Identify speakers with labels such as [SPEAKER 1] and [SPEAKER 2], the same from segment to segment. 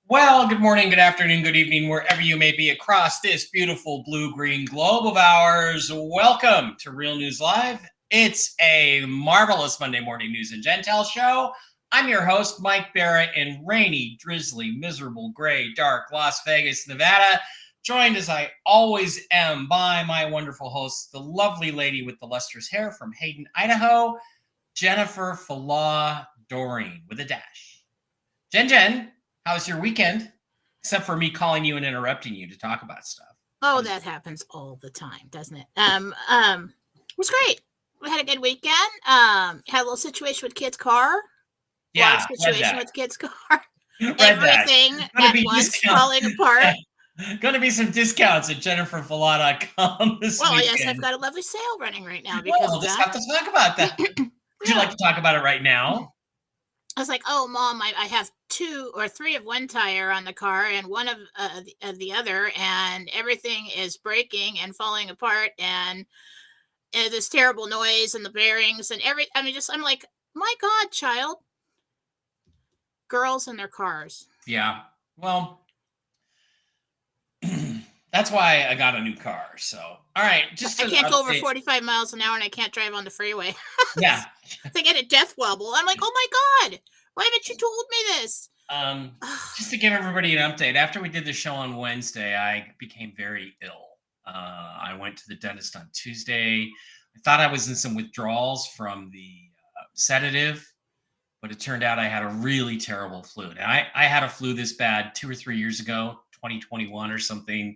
[SPEAKER 1] Well, good morning, good afternoon, good evening, wherever you may be across this beautiful blue-green globe of ours. Welcome to Real News Live. It's a marvelous Monday morning news and Jentel show. I'm your host, Mike Barrett, in rainy, drizzly, miserable, gray, dark Las Vegas, Nevada, joined as I always am by my wonderful host, the lovely lady with the lustrous hair from Hayden, Idaho, Jennifer Falah Doreen with a dash. Jen. How was your weekend? Except for me calling you and interrupting you to talk about stuff.
[SPEAKER 2] Oh, that happens all the time, doesn't it? It was great. We had a good weekend. Had a little situation with kid's car.
[SPEAKER 1] Yeah,
[SPEAKER 2] large situation with kid's car.
[SPEAKER 1] Everything
[SPEAKER 2] at once falling apart.
[SPEAKER 1] Going to be some discounts at jenniferfalah.com this weekend.
[SPEAKER 2] Well, yes, I've got a lovely sale running right now because
[SPEAKER 1] we'll just have to talk about that. Would you like to talk about it right now?
[SPEAKER 2] I was like, oh, Mom, I have 2 or 3 of one tire on the car and one of the other, and everything is breaking and falling apart, and this terrible noise and the bearings and I'm like, my God, child. Girls and their cars.
[SPEAKER 1] Yeah. Well, that's why I got a new car. So, all right.
[SPEAKER 2] I can't go over 45 miles an hour and I can't drive on the freeway.
[SPEAKER 1] Yeah.
[SPEAKER 2] They get a death wobble. I'm like, oh my God, why haven't you told me this?
[SPEAKER 1] Just to give everybody an update, after we did the show on Wednesday, I became very ill. I went to the dentist on Tuesday. I thought I was in some withdrawals from the sedative, but it turned out I had a really terrible flu. Now, I had a flu this bad 2 or 3 years ago, 2021 or something,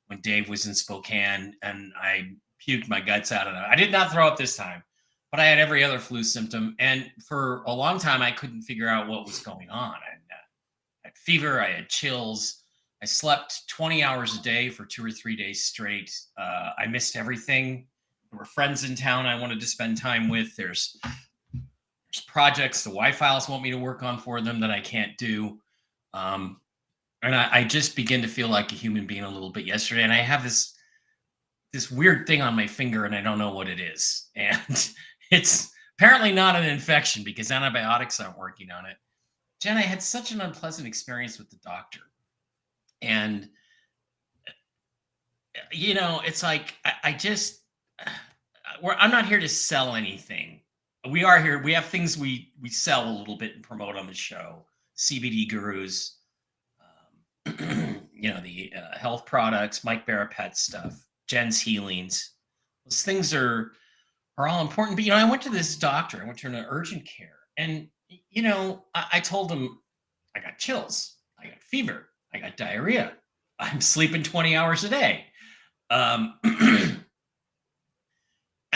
[SPEAKER 1] when Dave was in Spokane, and I puked my guts out. And I did not throw up this time, but I had every other flu symptom. And for a long time, I couldn't figure out what was going on. I had fever. I had chills. I slept 20 hours a day for 2 or 3 days straight. I missed everything. There were friends in town I wanted to spend time with. There's projects the Wi-Files want me to work on for them that I can't do. And I just begin to feel like a human being a little bit yesterday. And I have this weird thing on my finger and I don't know what it is. And it's apparently not an infection because antibiotics aren't working on it. Jen, I had such an unpleasant experience with the doctor. And, it's like, I'm not here to sell anything. We are here. We have things we sell a little bit and promote on the show. CBD gurus, the health products, Mike Barrett pet stuff, Jen's healings. Those things are all important. But, I went to this doctor. I went to an urgent care. And, I told him I got chills. I got fever. I got diarrhea. I'm sleeping 20 hours a day. And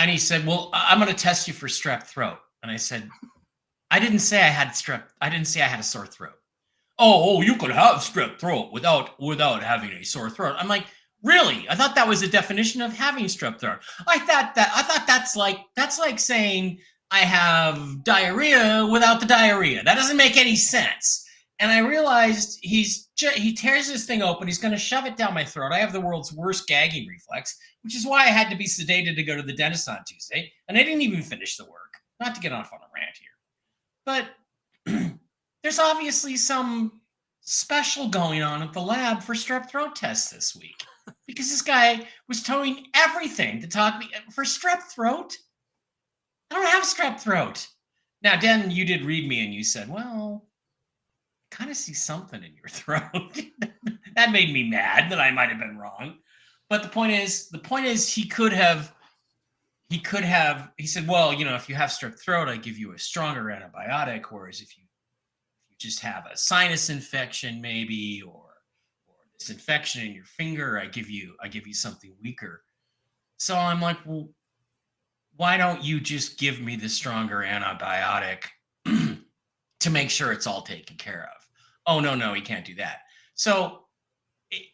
[SPEAKER 1] he said, well, I'm going to test you for strep throat. And I said, I didn't say I had a sore throat. Oh, you could have strep throat without having a sore throat. I'm like, really? I thought that was the definition of having strep throat. I thought that's like saying I have diarrhea without the diarrhea. That doesn't make any sense. And I realized he tears this thing open. He's going to shove it down my throat. I have the world's worst gagging reflex, which is why I had to be sedated to go to the dentist on Tuesday. And I didn't even finish the work. Not to get off on a rant here. But there's obviously some special going on at the lab for strep throat tests this week. Because this guy was towing everything to talk me for strep throat. I don't have strep throat. Now, Dan, you did read me and you said, well, I kind of see something in your throat. That made me mad that I might have been wrong. But the point is he said, well, if you have strep throat, I give you a stronger antibiotic. Whereas if you just have a sinus infection maybe, or this infection in your finger, I give you something weaker. So I'm like, well, why don't you just give me the stronger antibiotic to make sure it's all taken care of? Oh, no, he can't do that. So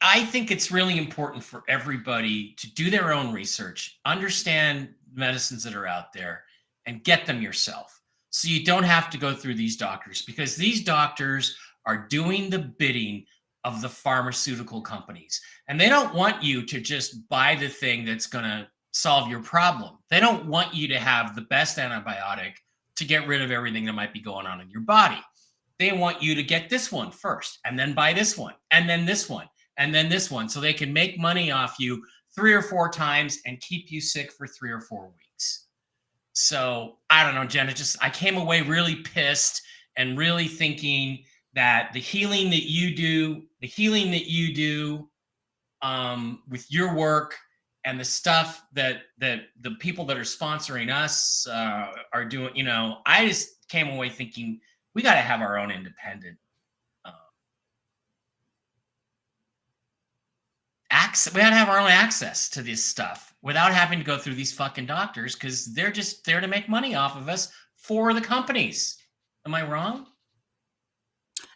[SPEAKER 1] I think it's really important for everybody to do their own research, understand medicines that are out there, and get them yourself. So you don't have to go through these doctors, because these doctors are doing the bidding of the pharmaceutical companies. And they don't want you to just buy the thing that's going to solve your problem. They don't want you to have the best antibiotic to get rid of everything that might be going on in your body. They want you to get this one first, and then buy this one, and then this one, and then this one, so they can make money off you 3 or 4 times and keep you sick for 3 or 4 weeks. So I don't know, Jen. I came away really pissed and really thinking that the healing that you do with your work, and the stuff that the people that are sponsoring us are doing, I just came away thinking we got to have our own independent access. We got to have our own access to this stuff without having to go through these fucking doctors, because they're just there to make money off of us for the companies. Am I wrong?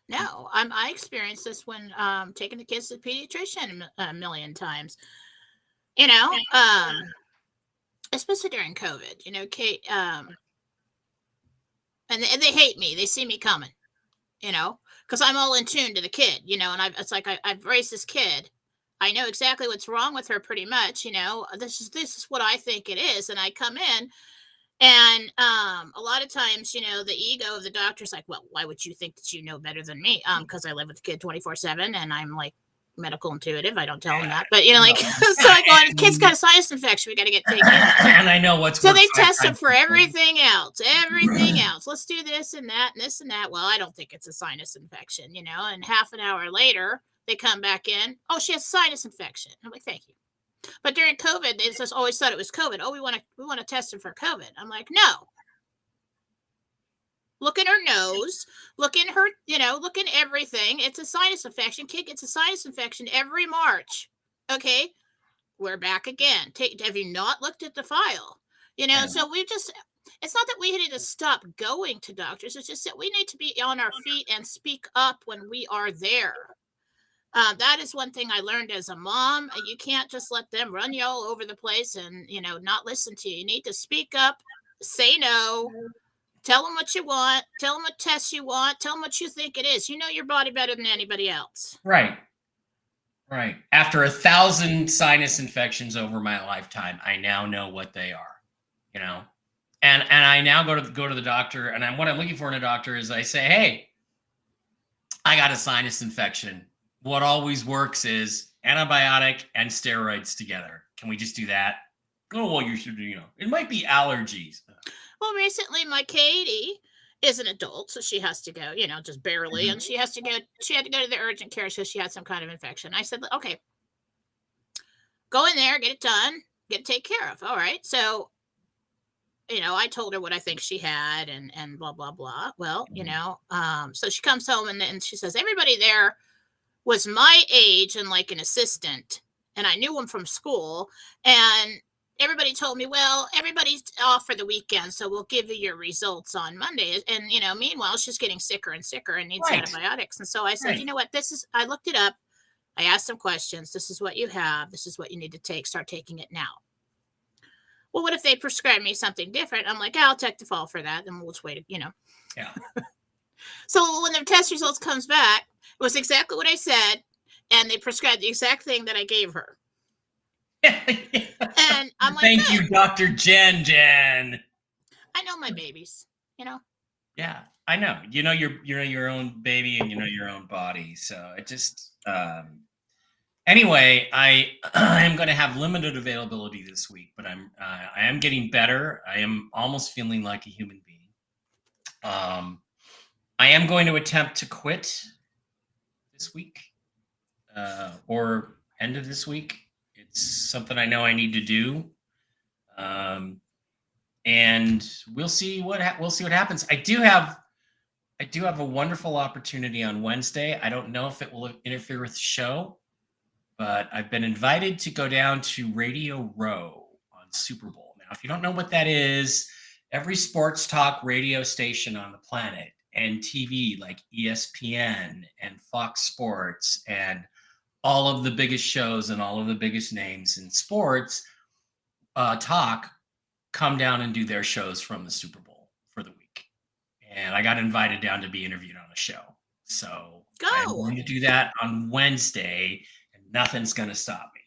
[SPEAKER 2] No, I experienced this when taking the kids to the pediatrician a million times. You know, especially during COVID. Kate, and they hate me. They see me coming. Because I'm all in tune to the kid. And I've raised this kid. I know exactly what's wrong with her, pretty much. This is what I think it is, and I come in. And a lot of times, the ego of the doctor's like, well, why would you think that you know better than me? Because I live with the kid 24/7, and I'm like medical intuitive. I don't tell them that, but so I go, the kid's got a sinus infection. We got to get taken care of.
[SPEAKER 1] And I know what's
[SPEAKER 2] so they test him for everything else. Let's do this and that and this and that. Well, I don't think it's a sinus infection, And half an hour later, they come back in. Oh, she has a sinus infection. I'm like, thank you. But during COVID, they just always thought it was COVID. Oh, we want to test her for COVID. I'm like, no. Look in her nose. Look in her, look in everything. It's a sinus infection. Kid gets a sinus infection every March. Okay, we're back again. Have you not looked at the file? So it's not that we need to stop going to doctors. It's just that we need to be on our feet and speak up when we are there. That is one thing I learned as a mom. You can't just let them run you all over the place and, not listen to you. You need to speak up, say no, tell them what you want, tell them what tests you want, tell them what you think it is. You know your body better than anybody else.
[SPEAKER 1] Right. After 1,000 sinus infections over my lifetime, I now know what they are, and I now go to the doctor, and what I'm looking for in a doctor is I say, hey, I got a sinus infection. What always works is antibiotic and steroids together. Can we just do that? Oh, well, you should, it might be allergies.
[SPEAKER 2] Well, recently my Katie is an adult, so she has to go, just barely. Mm-hmm. And she had to go to the urgent care because she had some kind of infection. I said, okay, go in there, get it done, get it taken care of. All right. So, I told her what I think she had and blah, blah, blah. Well, mm-hmm. So she comes home and she says, everybody there was my age and like an assistant, and I knew him from school, and everybody told me, well, everybody's off for the weekend, so we'll give you your results on Monday. And meanwhile, she's getting sicker and sicker and needs antibiotics. And so I said, you know what, I looked it up, I asked some questions, this is what you have, this is what you need to take, start taking it now. Well, what if they prescribe me something different? I'm like, I'll take the fall for that, and we'll just wait, Yeah. So when the test results comes back, it was exactly what I said, and they prescribed the exact thing that I gave her. And I'm like,
[SPEAKER 1] thank you, Dr. Jen.
[SPEAKER 2] I know my babies,
[SPEAKER 1] Yeah, I know. You know your own baby, and you know your own body. So it just anyway, I am going to have limited availability this week, but I am getting better. I am almost feeling like a human being. I am going to attempt to quit this week or end of this week. It's something I know I need to do, and we'll see what happens. I do have a wonderful opportunity on Wednesday. I don't know if it will interfere with the show, but I've been invited to go down to Radio Row on Super Bowl. Now, if you don't know what that is, every sports talk radio station on the planet and TV like ESPN and Fox Sports and all of the biggest shows and all of the biggest names in sports talk come down and do their shows from the Super Bowl for the week. And I got invited down to be interviewed on a show. So I'm
[SPEAKER 2] Go.
[SPEAKER 1] going to do that on Wednesday, and nothing's going to stop me.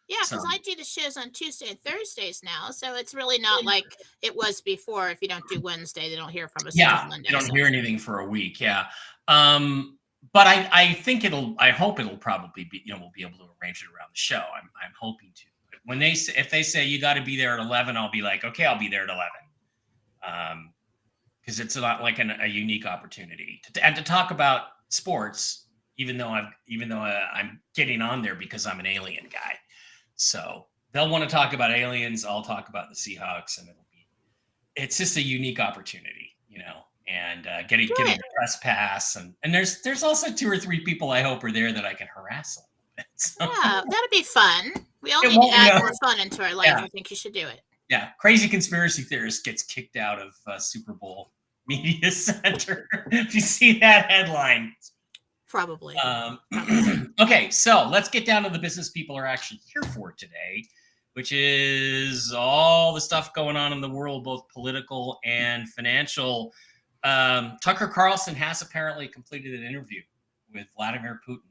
[SPEAKER 2] Yeah,
[SPEAKER 1] So
[SPEAKER 2] because I do the shows on Tuesday and Thursdays now, so it's really not like it was before. If you don't do Wednesday, they don't hear from us until
[SPEAKER 1] yeah,
[SPEAKER 2] Monday.
[SPEAKER 1] you don't
[SPEAKER 2] So
[SPEAKER 1] hear anything for a week. Yeah. But I think I hope it'll probably be, we'll be able to arrange it around the show. I'm hoping to. But if they say you got to be there at 11, I'll be like, okay, I'll be there at 11. Because it's not like a unique opportunity to talk about sports, even though I'm getting on there because I'm an alien guy. So they'll want to talk about aliens. I'll talk about the Seahawks, and it's just a unique opportunity, and getting a press pass, and there's also 2 or 3 people I hope are there that I can harass a little bit. So,
[SPEAKER 2] yeah, that'd be fun. We all need to add more fun into our life.
[SPEAKER 1] Yeah.
[SPEAKER 2] I think you should do it.
[SPEAKER 1] Yeah, crazy conspiracy theorist gets kicked out of Super Bowl Media Center. If you see that headline.
[SPEAKER 2] Probably.
[SPEAKER 1] Okay, so let's get down to the business people are actually here for today, which is all the stuff going on in the world, both political and financial. Tucker Carlson has apparently completed an interview with Vladimir Putin.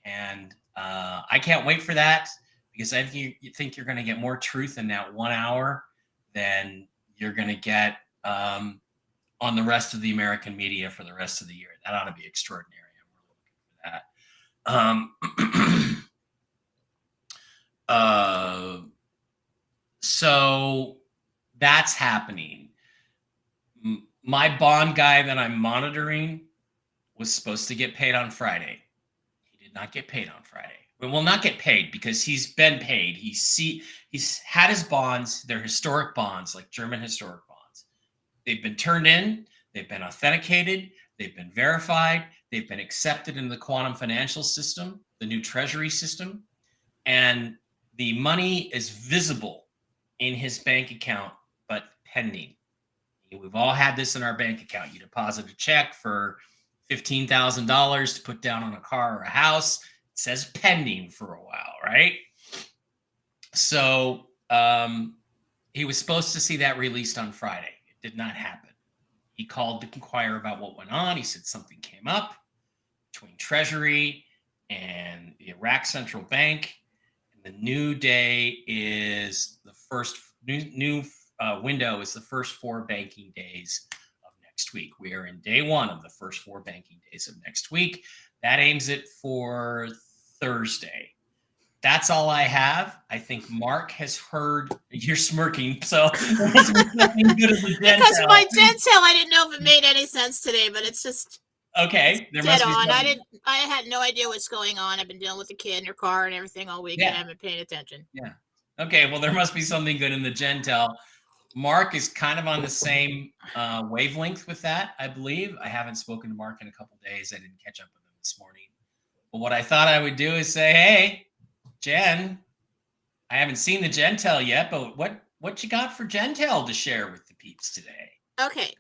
[SPEAKER 1] And I can't wait for that, because I think you think you're going to get more truth in that 1 hour than you're going to get on the rest of the American media for the rest of the year. That ought to be extraordinary. I'm really looking for that. So that's happening. My bond guy that I'm monitoring was supposed to get paid on Friday. He did not get paid on Friday. But will not get paid because he's been paid. He's had his bonds. They're historic bonds, like German historic bonds. They've been turned in. They've been authenticated. They've been verified. They've been accepted into the quantum financial system, the new treasury system. And the money is visible in his bank account, but pending. We've all had this in our bank account. You deposit a check for $15,000 to put down on a car or a house. It says pending for a while, right? So he was supposed to see that released on Friday. It did not happen. He called to inquire about what went on. He said something came up between Treasury and the Iraq Central Bank. And the new day is the first new window is the first 4 banking days of next week. We are in day 1 of the first 4 banking days of next week. That aims it for Thursday. That's all I have. I think Mark has heard. You're smirking, so because
[SPEAKER 2] my Jentel, I didn't know if it made any sense today, but it's just
[SPEAKER 1] okay. There
[SPEAKER 2] dead
[SPEAKER 1] must be
[SPEAKER 2] on.
[SPEAKER 1] something.
[SPEAKER 2] I had no idea what's going on. I've been dealing with the kid in her car and everything all week, and I haven't paid attention.
[SPEAKER 1] Yeah. Okay. Well, there must be something good in the Jentel. Mark is kind of on the same wavelength with that, I believe. I haven't spoken to Mark in a couple days. I didn't catch up with him this morning. But what I thought I would do is say, hey, Jen, I haven't seen the Jentel yet, but what you got for Jentel to share with the peeps today?
[SPEAKER 2] Okay.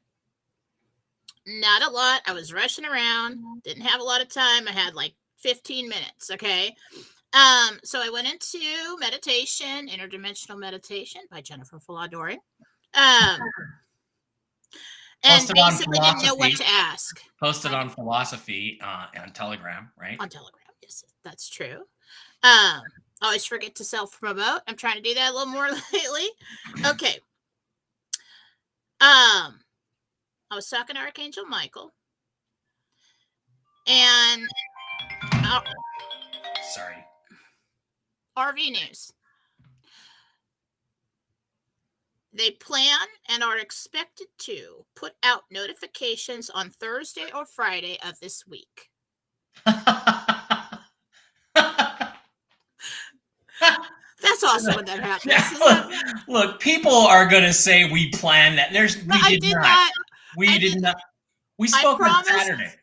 [SPEAKER 2] Not a lot. I was rushing around. Didn't have a lot of time. I had like 15 minutes. Okay. So I went into meditation, interdimensional meditation by Jennifer Faladori. And basically didn't know what to ask.
[SPEAKER 1] Posted on Philosophy on Telegram, right?
[SPEAKER 2] On Telegram, yes, that's true. Always forget to self-promote. I'm trying to do that a little more lately. Okay. I was talking to Archangel Michael. And
[SPEAKER 1] sorry.
[SPEAKER 2] RV News. They plan and are expected to put out notifications on Thursday or Friday of this week. That's awesome when that happens.
[SPEAKER 1] Yeah, look, people are going to say we planned that. We did not. We spoke on Saturday.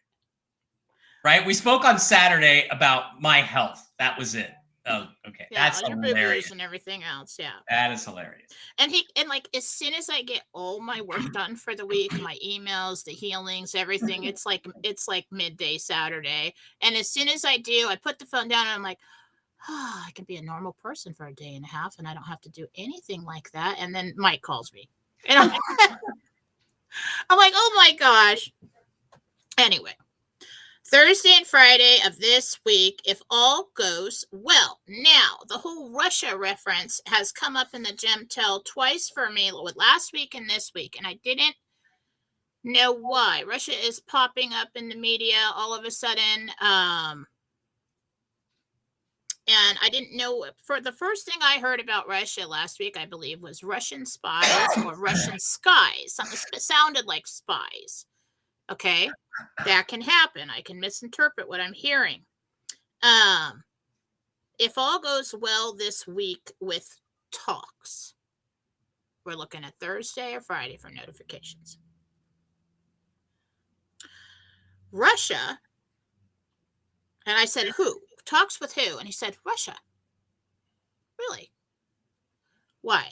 [SPEAKER 1] Right? We spoke on Saturday about my health. That was it. Oh, okay.
[SPEAKER 2] Yeah,
[SPEAKER 1] That's
[SPEAKER 2] all your
[SPEAKER 1] hilarious.
[SPEAKER 2] boo-boos and everything else, yeah.
[SPEAKER 1] That is hilarious.
[SPEAKER 2] And like, as soon as I get all my work done for the week, my emails, the healings, everything, it's like midday Saturday, and as soon as I do, I put the phone down and I'm like, "Oh, I can be a normal person for a day and a half, and I don't have to do anything like that," and then Mike calls me, and I'm like, "Oh my gosh." Anyway, Thursday and Friday of this week, if all goes well. Now, the whole Russia reference has come up in the Jentel twice for me, with last week and this week, and I didn't know why. Russia is popping up in the media all of a sudden, and I didn't know. For the first thing I heard about Russia last week, I believe, was Russian spies or Russian skies. Something that sounded like spies. Okay, that can happen. I can misinterpret what I'm hearing. If all goes well this week with talks, we're looking at Thursday or Friday for notifications. Russia, and I said, who? Talks with who? And he said, Russia. Really? Why?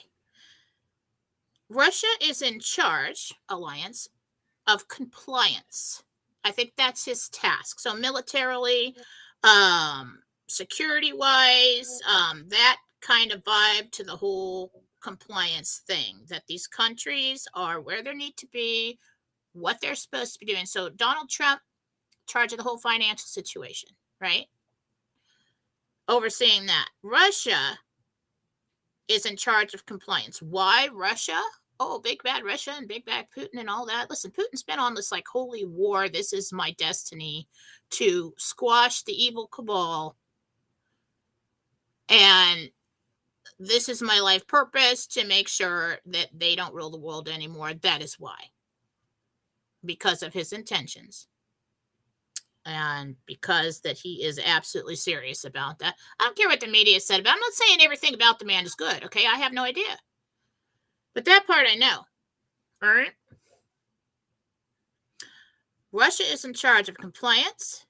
[SPEAKER 2] Russia is in charge, alliance, of compliance. I think that's his task. So militarily, security wise, that kind of vibe to the whole compliance thing, that these countries are where they need to be, what they're supposed to be doing. So Donald Trump, in charge of the whole financial situation, right? Overseeing that. Russia is in charge of compliance. Why Russia? Oh, big bad Russia and big bad Putin and all that. Listen, Putin's been on this like holy war. This is my destiny to squash the evil cabal. And this is my life purpose, to make sure that they don't rule the world anymore. That is why. Because of his intentions. And because that he is absolutely serious about that. I don't care what the media said about it. I'm not saying everything about the man is good, okay? I have no idea. But that part I know. All right? Russia is in charge of compliance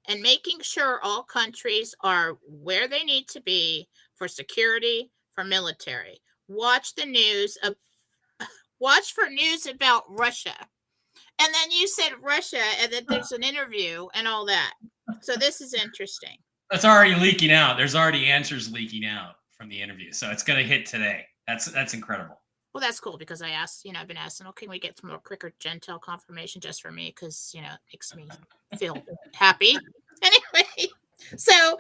[SPEAKER 2] and making sure all countries are where they need to be for security, for military. Watch for news about Russia. And then you said Russia, and then there's an interview and all that. So this is interesting.
[SPEAKER 1] That's already leaking out. There's already answers leaking out from the interview. So it's going to hit today. That's incredible.
[SPEAKER 2] Well, that's cool, because I've been asking, okay, can we get some more quicker Jentel confirmation just for me? Because, it makes me feel happy. Anyway, so,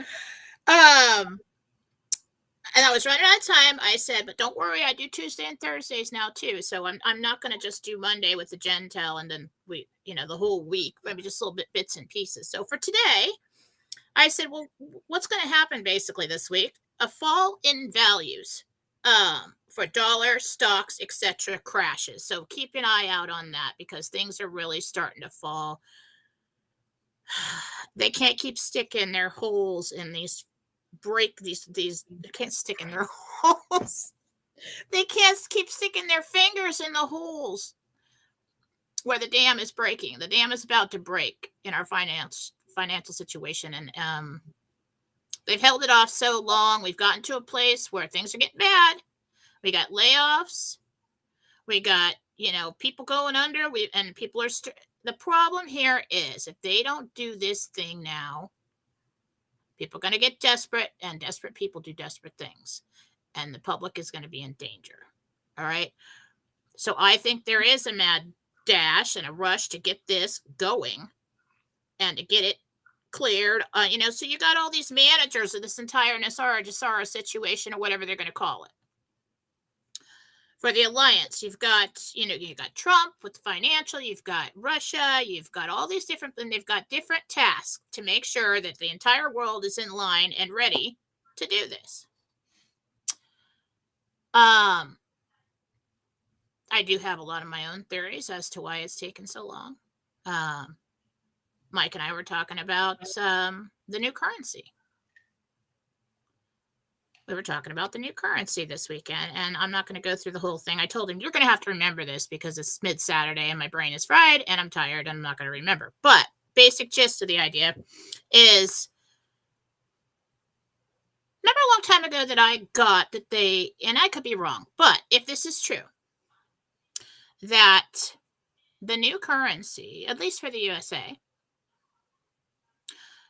[SPEAKER 2] and I was running out of time. I said, but don't worry, I do Tuesday and Thursdays now too. So I'm not going to just do Monday with the Jentel and then the whole week, maybe just little bits and pieces. So for today, I said, well, what's going to happen basically this week? A fall in values for dollar, stocks, etc. crashes. So keep an eye out on that, because things are really starting to fall. They can't keep sticking their holes in these they can't stick in their holes. They can't keep sticking their fingers in the holes where the dam is breaking. The dam is about to break in our financial situation, and they've held it off so long. We've gotten to a place where things are getting bad. We got layoffs. We got people going under. And people are the problem here is, if they don't do this thing now, people are going to get desperate, and desperate people do desperate things, and the public is going to be in danger. All right. So I think there is a mad dash and a rush to get this going and to get it cleared. So you got all these managers of this entire Nasara situation, or whatever they're going to call it. For the alliance, you've got Trump with the financial, you've got Russia, you've got all these different, and they've got different tasks to make sure that the entire world is in line and ready to do this. I do have a lot of my own theories as to why it's taken so long. Mike and I were talking about the new currency. We were talking about the new currency this weekend, and I'm not going to go through the whole thing. I told him, you're going to have to remember this because it's mid-Saturday and my brain is fried and I'm tired and I'm not going to remember. But basic gist of the idea is long time ago that I got that they, and I could be wrong, but if this is true, that the new currency, at least for the USA,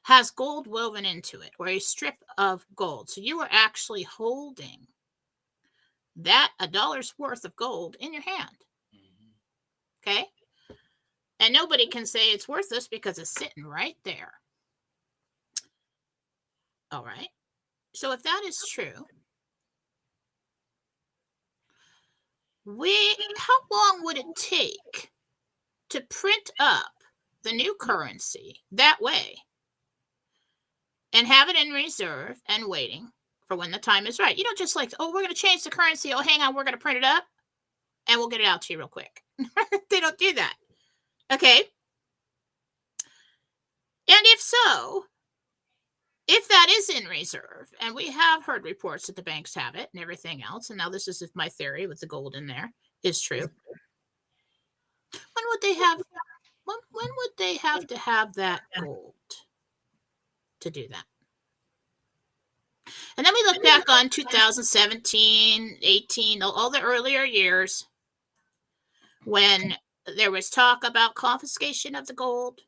[SPEAKER 2] has gold woven into it, or a strip of gold. So you are actually holding that a dollar's worth of gold in your hand. Okay? And nobody can say it's worthless because it's sitting right there. All right. So if that is true, how long would it take to print up the new currency that way and have it in reserve and waiting for when the time is right? You don't just like, oh, we're going to change the currency. Oh, hang on, we're going to print it up and we'll get it out to you real quick. They don't do that. Okay. And if so, if that is in reserve, and we have heard reports that the banks have it and everything else, and now this is if my theory with the gold in there is true, when would they have to have that gold to do that? And then we look back on 2017, 18, all the earlier years when there was talk about confiscation of the gold.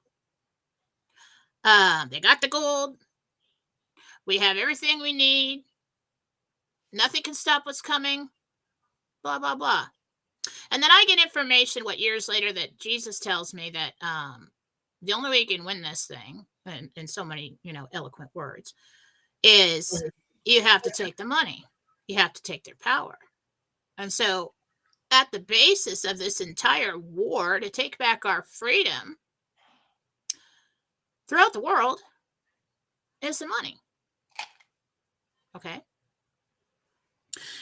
[SPEAKER 2] They got the gold. We have everything we need. Nothing can stop what's coming. Blah, blah, blah. And then I get information, years later, that Jesus tells me that the only way you can win this thing, in so many, eloquent words, is you have to take the money. You have to take their power. And so at the basis of this entire war to take back our freedom throughout the world is the money. Okay.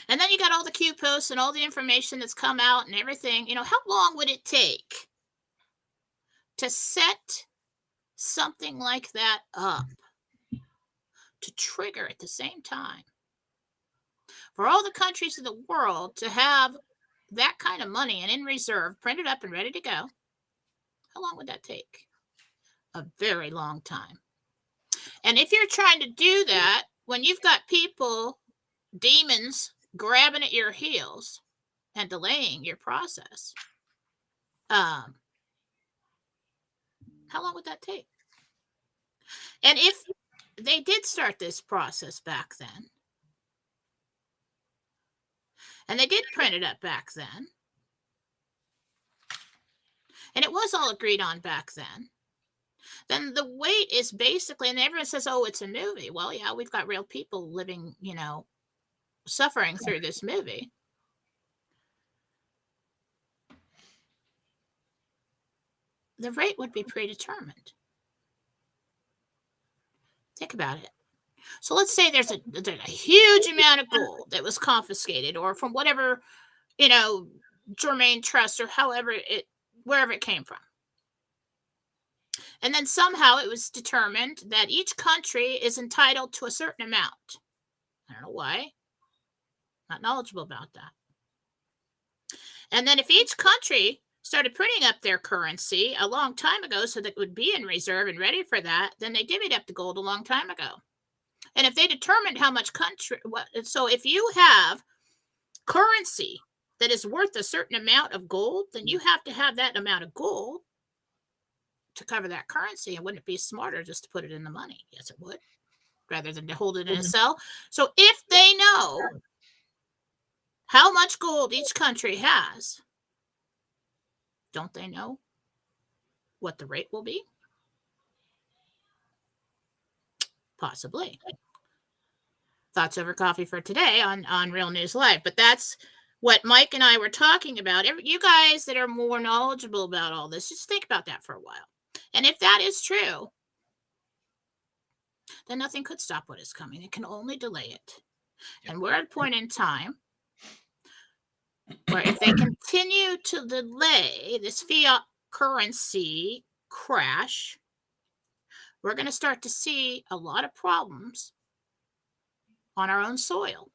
[SPEAKER 2] And then you got all the Q posts and all the information that's come out and everything. How long would it take to set something like that up to trigger at the same time for all the countries of the world to have that kind of money and in reserve, printed up and ready to go? How long would that take? A very long time. And if you're trying to do that when you've got people, demons, grabbing at your heels and delaying your process, how long would that take? And if they did start this process back then, and they did print it up back then, and it was all agreed on back then the wait is basically, and everyone says, oh, it's a movie. Well, yeah, we've got real people living, suffering through this movie. The rate would be predetermined. Think about it. So let's say there's a huge amount of gold that was confiscated, or from whatever, Germain Trust, or wherever it came from. And then somehow it was determined that each country is entitled to a certain amount. I don't know why. Not knowledgeable about that. And then if each country started printing up their currency a long time ago so that it would be in reserve and ready for that, then they divvied up the gold a long time ago. And if they determined how much so if you have currency that is worth a certain amount of gold, then you have to have that amount of gold to cover that currency. And wouldn't it be smarter just to put it in the money? Yes, it would, rather than to hold it in a cell. So if they know how much gold each country has, don't they know what the rate will be? Possibly. Thoughts over coffee for today on Real News Live. But that's what Mike and I were talking about. You guys that are more knowledgeable about all this, just think about that for a while. And if that is true, then nothing could stop what is coming. It can only delay it. And we're at a point in time where if they continue to delay this fiat currency crash, we're going to start to see a lot of problems on our own soil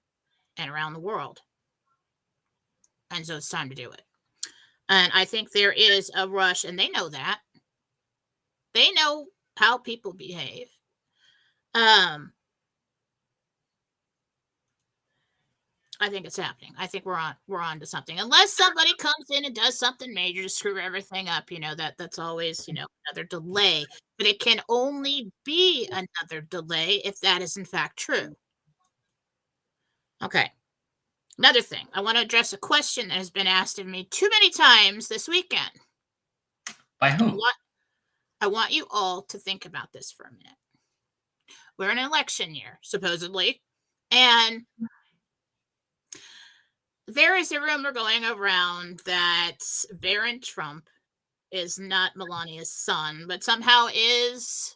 [SPEAKER 2] and around the world. And so it's time to do it. And I think there is a rush, and they know that. They know how people behave. I think it's happening. I think we're on to something. Unless somebody comes in and does something major to screw everything up, that's always, another delay. But it can only be another delay if that is in fact true. Okay. Another thing, I want to address a question that has been asked of me too many times this weekend.
[SPEAKER 1] By who?
[SPEAKER 2] I want you all to think about this for a minute. We're in an election year, supposedly, and there is a rumor going around that Barron Trump is not Melania's son, but somehow is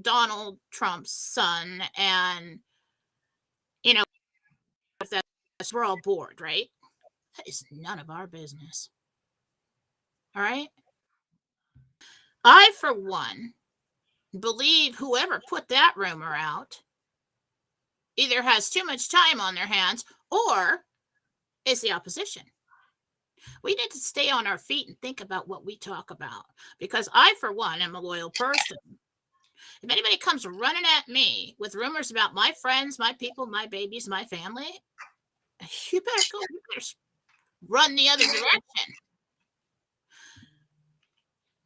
[SPEAKER 2] Donald Trump's son. And, if that's, we're all bored, right? That is none of our business. All right. I, for one, believe whoever put that rumor out either has too much time on their hands or is the opposition. We need to stay on our feet and think about what we talk about, because I, for one, am a loyal person. If anybody comes running at me with rumors about my friends, my people, my babies, my family, you better run the other direction.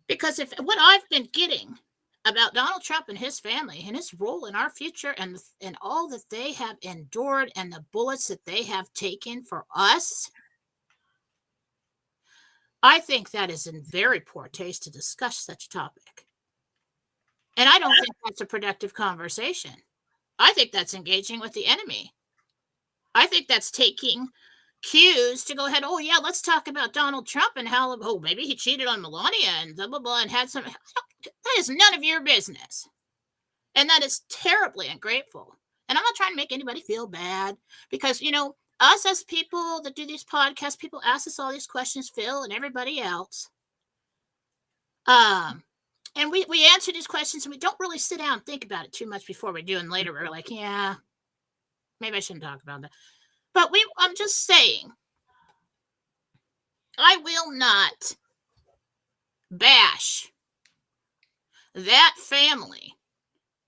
[SPEAKER 2] Because if what I've been getting about Donald Trump and his family and his role in our future and all that they have endured and the bullets that they have taken for us, I think that is in very poor taste to discuss such a topic. And I don't think that's a productive conversation. I think that's engaging with the enemy. I think that's taking cues to go ahead. Oh, yeah, let's talk about Donald Trump and how, maybe he cheated on Melania and blah, blah, blah, and had some. That is none of your business. And that is terribly ungrateful. And I'm not trying to make anybody feel bad because, us as people that do these podcasts, people ask us all these questions, Phil and everybody else. And we answer these questions and we don't really sit down and think about it too much before we do. And later we're like, yeah, maybe I shouldn't talk about that. But I'm just saying, I will not bash that family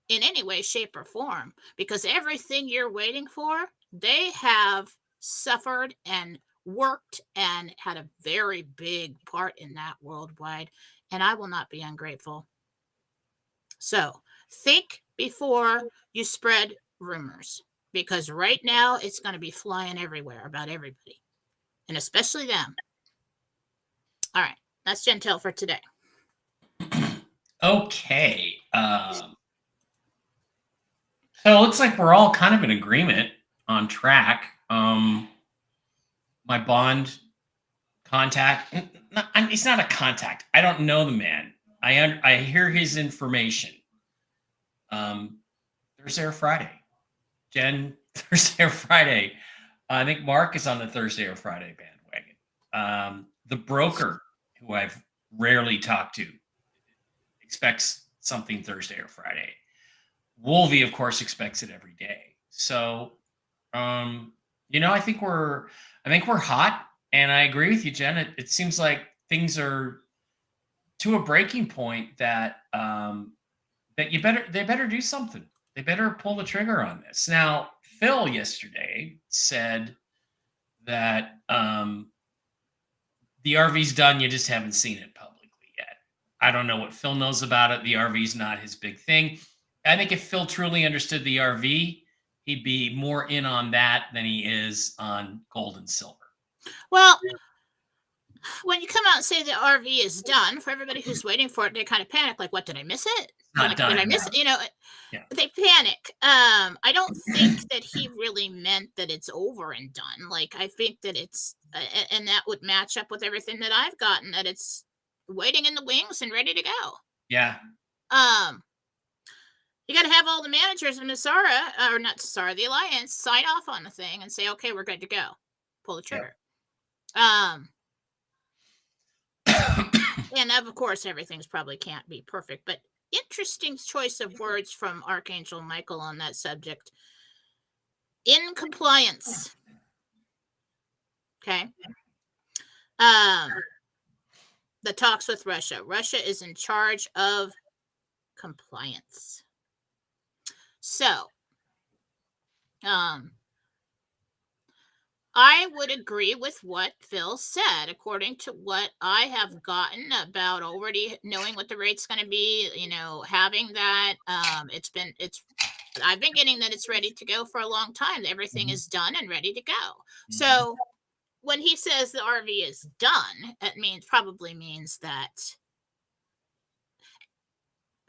[SPEAKER 2] in any way, shape, or form, because everything you're waiting for, they have suffered and worked and had a very big part in that worldwide. And I will not be ungrateful. So think before you spread rumors, because right now it's going to be flying everywhere about everybody, and especially them. All right, that's Jentel for today.
[SPEAKER 1] Okay. So it looks like we're all kind of in agreement, on track. My bond contact, he's not a contact. I don't know the man. I hear his information. Thursday or Friday. Jen, Thursday or Friday. I think Mark is on the Thursday or Friday bandwagon. The broker, who I've rarely talked to, expects something Thursday or Friday. Wolvie, of course, expects it every day. So, I think we're hot, and I agree with you, Jen. It seems like things are to a breaking point that they better do something. They better pull the trigger on this. Now, Phil yesterday said that the RV's done. You just haven't seen it publicly yet. I don't know what Phil knows about it. The RV's not his big thing. I think if Phil truly understood the RV, he'd be more in on that than he is on gold and silver.
[SPEAKER 2] Well, when you come out and say the RV is done, for everybody who's waiting for it, they kind of panic, like, what, did I miss it?
[SPEAKER 1] Not done.
[SPEAKER 2] Did I miss it?
[SPEAKER 1] Yeah.
[SPEAKER 2] They panic. I don't think that he really meant that it's over and done. Like, I think that it's, and that would match up with everything that I've gotten, that it's waiting in the wings and ready to go.
[SPEAKER 1] Yeah.
[SPEAKER 2] You got to have all the managers in the Alliance sign off on the thing and say, okay, we're good to go. Pull the trigger. Yeah. And of course, everything's probably can't be perfect, but interesting choice of words from Archangel Michael on that subject. In compliance. Okay. The talks with Russia. Russia is in charge of compliance. So, I would agree with what Phil said. According to what I have gotten about already knowing what the rate's going to be, having that, I've been getting that it's ready to go for a long time. Everything
[SPEAKER 1] Mhm.
[SPEAKER 2] is done and ready to go.
[SPEAKER 1] Mhm.
[SPEAKER 2] So when he says the RV is done, it probably means that.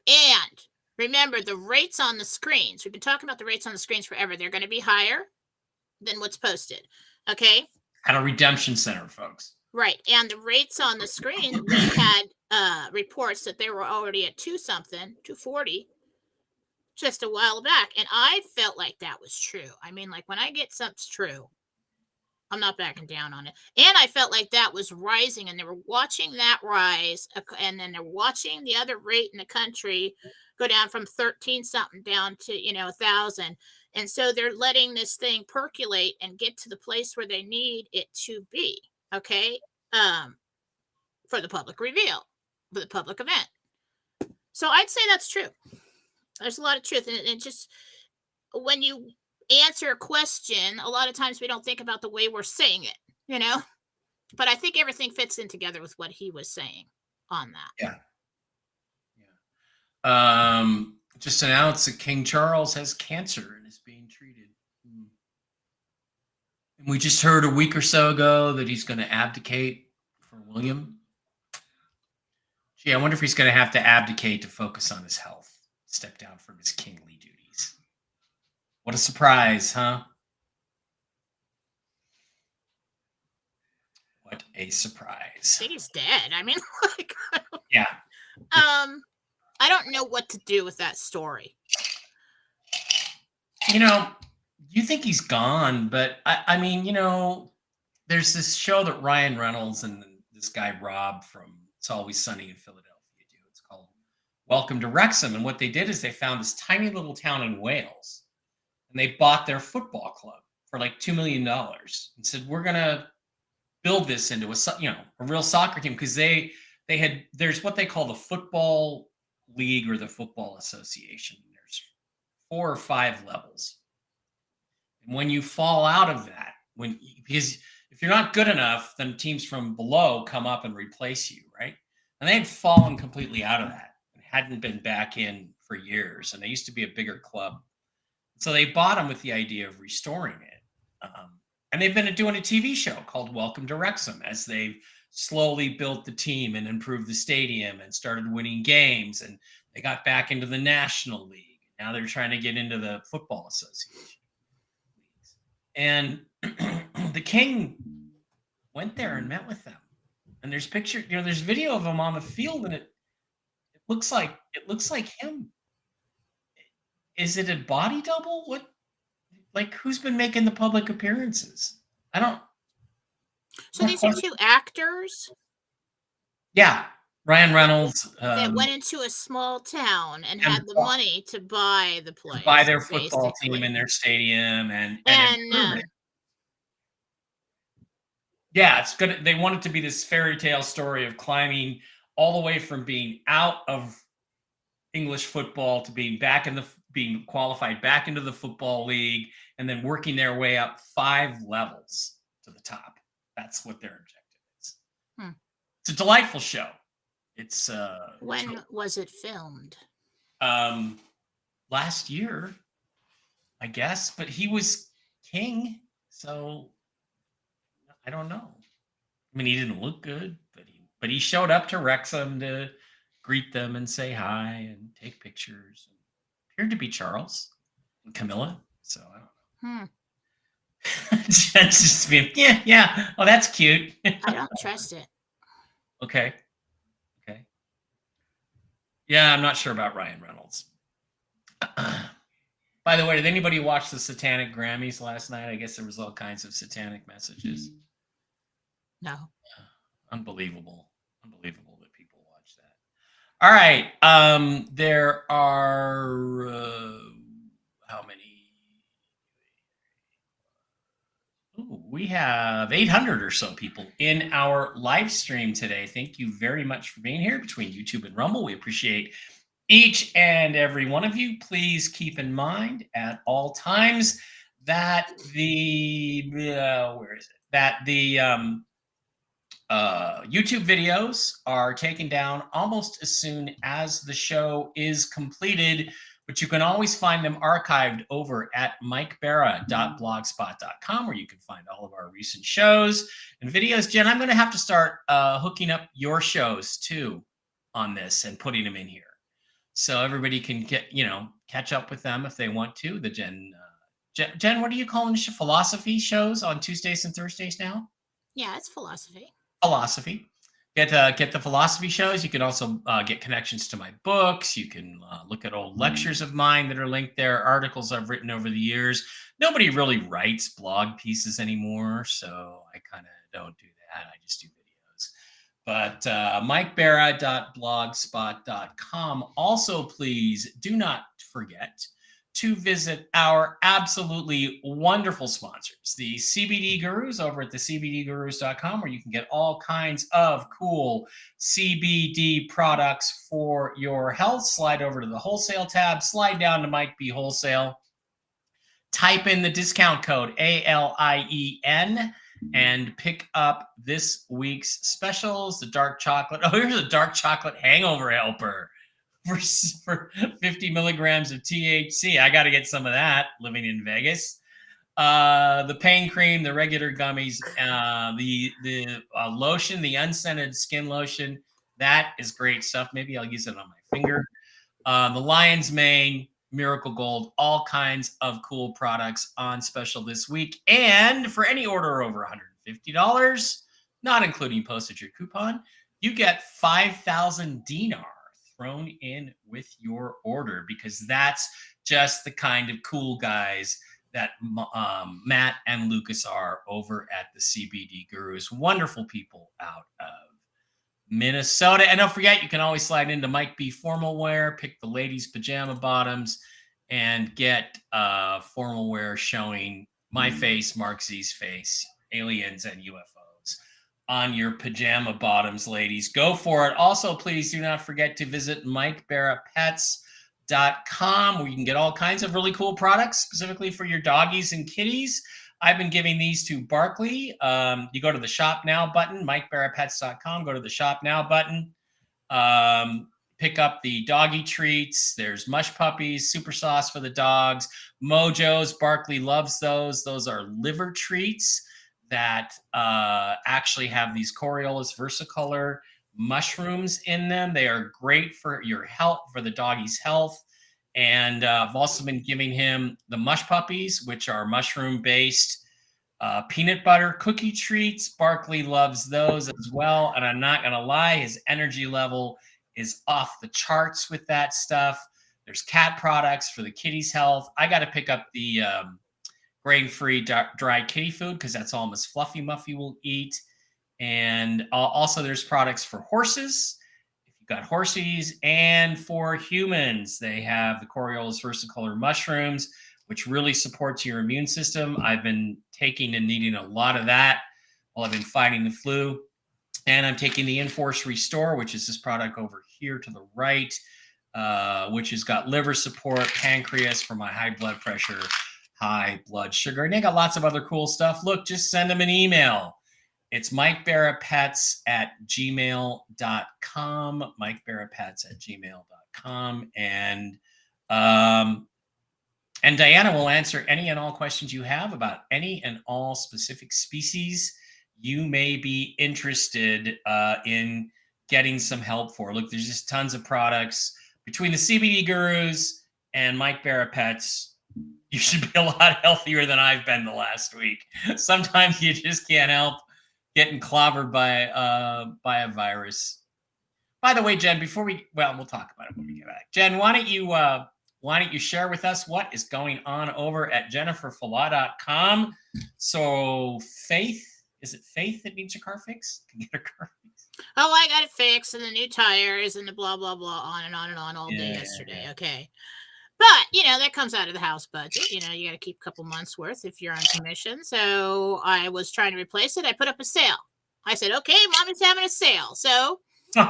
[SPEAKER 2] And remember the rates on the screens. We've been talking about the rates on the screens forever. They're going to be higher than what's posted. Okay.
[SPEAKER 1] At a redemption center, folks.
[SPEAKER 2] Right. And the rates on the screen, we had reports that they were already at 240 just a while back. And I felt like that was true. Like when I get something's true, I'm not backing down on it. And I felt like that was rising and they were watching that rise. And then they're watching the other rate in the country go down from 13 something down to, 1,000. And so they're letting this thing percolate and get to the place where they need it to be. Okay. For the public reveal, for the public event. So I'd say that's true. There's a lot of truth. And it just, when you answer a question, a lot of times we don't think about the way we're saying it, But I think everything fits in together with what he was saying on that.
[SPEAKER 1] Yeah. Just announced that King Charles has cancer and is being treated. And we just heard a week or so ago that he's going to abdicate for William. Gee, I wonder if he's going to have to abdicate to focus on his health, step down from his kingly duties. What a surprise, huh? What a surprise.
[SPEAKER 2] I think he's dead.
[SPEAKER 1] Yeah.
[SPEAKER 2] I don't know what to do with that story.
[SPEAKER 1] You think he's gone, but I mean, there's this show that Ryan Reynolds and this guy Rob from It's Always Sunny in Philadelphia do. It's called Welcome to Wrexham. And what they did is they found this tiny little town in Wales and they bought their football club for like $2 million and said, we're going to build this into a real soccer team. Because there's what they call the football league or the football association. There's 4 or 5 levels. And when you fall out of that, because if you're not good enough, then teams from below come up and replace you, right? And they had fallen completely out of that and hadn't been back in for years. And they used to be a bigger club. So they bought them with the idea of restoring it. And they've been doing a TV show called Welcome to Wrexham as they've slowly built the team and improved the stadium and started winning games. And they got back into the National League. Now they're trying to get into the Football Association. And the king went there and met with them. And there's there's video of him on the field, and it looks like him. Is it a body double? What? Like, who's been making the public appearances? I don't.
[SPEAKER 2] So these are 2 actors.
[SPEAKER 1] Yeah, Ryan Reynolds
[SPEAKER 2] that went into a small town and had the money to buy the place,
[SPEAKER 1] buy their football team and their stadium and improve it. Yeah, it's good. They want it to be this fairy tale story of climbing all the way from being out of English football to being being qualified back into the football league and then working their way up 5 levels to the top. That's what their objective is. It's a delightful show. It's
[SPEAKER 2] when was it filmed?
[SPEAKER 1] Last year, I guess, but he was king, so I don't know. I mean, he didn't look good, but he showed up to Wrexham to greet them and say hi and take pictures. Appeared to be Charles and Camilla, so I don't know. Jen's just being, yeah. Oh, that's cute.
[SPEAKER 2] I don't trust it.
[SPEAKER 1] Okay. Yeah, I'm not sure about Ryan Reynolds. By the way, did anybody watch the Satanic Grammys last night? I guess there was all kinds of satanic messages.
[SPEAKER 2] No.
[SPEAKER 1] Unbelievable that people watch that. All right. There are how many? Ooh, we have 800 or so people in our live stream today. Thank you very much for being here between YouTube and Rumble. We appreciate each and every one of you. Please keep in mind at all times that the where is it? That the YouTube videos are taken down almost as soon as the show is completed, but you can always find them archived over at mikebera.blogspot.com, where you can find all of our recent shows and videos. Jen, I'm going to have to start hooking up your shows too on this and putting them in here, so everybody can catch up with them if they want to. The Jen, what are you calling philosophy shows on Tuesdays and Thursdays now?
[SPEAKER 2] Yeah, it's philosophy.
[SPEAKER 1] Philosophy. Get the philosophy shows. You can also get connections to my books. You can look at old lectures of mine that are linked there, articles I've written over the years. Nobody really writes blog pieces anymore, so I kind of don't do that. I just do videos. But mikebera.blogspot.com. Also, please do not forget to visit our absolutely wonderful sponsors, the CBD Gurus over at the CBDgurus.com, where you can get all kinds of cool CBD products for your health. Slide over to the wholesale tab, slide down to Mike B Wholesale, type in the discount code ALIEN, and pick up this week's specials. The dark chocolate. Oh, here's a dark chocolate hangover helper for 50 milligrams of THC. I got to get some of that living in Vegas. The pain cream, the regular gummies, the lotion, the unscented skin lotion. That is great stuff. Maybe I'll use it on my finger. The Lion's Mane, Miracle Gold, all kinds of cool products on special this week. And for any order over $150, not including postage or coupon, you get 5,000 dinar thrown in with your order, because that's just the kind of cool guys that Matt and Lucas are over at the CBD Gurus. Wonderful people out of Minnesota. And don't forget, you can always slide into Mike B Formal Wear, pick the ladies' pajama bottoms, and get formal wear showing my face, Mark Z's face, aliens, and UFOs on your pajama bottoms, ladies. Go for it. Also, please do not forget to visit MikeBeraPets.com, where you can get all kinds of really cool products specifically for your doggies and kitties. I've been giving these to Barkley. You go to the Shop Now button, MikeBeraPets.com, go to the Shop Now button. Pick up the doggy treats. There's mush puppies, super sauce for the dogs, Mojos. Barkley loves those. Those are liver treats that actually have these Coriolis versicolor mushrooms in them. They are great for your health, for the doggy's health. And I've also been giving him the mush puppies, which are mushroom based peanut butter cookie treats. Barkley loves those as well. And I'm not going to lie, his energy level is off the charts with that stuff. There's cat products for the kitty's health. I got to pick up the grain-free dry kitty food, because that's all Miss Fluffy Muffy will eat. And also there's products for horses, if you've got horsies, and for humans. They have the Coriolis versicolor mushrooms, which really supports your immune system. I've been taking and needing a lot of that while I've been fighting the flu. And I'm taking the Enforce Restore, which is this product over here to the right, which has got liver support, pancreas for my high blood pressure, high blood sugar. And they got lots of other cool stuff. Look, just send them an email. It's MikeBeraPets@gmail.com, MikeBeraPets@gmail.com. And Diana will answer any and all questions you have about any and all specific species you may be interested in getting some help for. Look, there's just tons of products between the CBD Gurus and Mike Bera Pets. You should be a lot healthier than I've been the last week. Sometimes you just can't help getting clobbered by a virus. By the way, Jen, we'll talk about it when we get back. Jen, why don't you share with us what is going on over at jenniferfala.com? So is it Faith that needs her car fixed? Can get her car fixed.
[SPEAKER 2] Oh, I got it fixed, and the new tires, and the blah blah blah, on and on and on all day yesterday. Okay. But, that comes out of the house budget. You got to keep a couple months worth if you're on commission. So I was trying to replace it. I put up a sale. I said, okay, Mommy's having a sale. So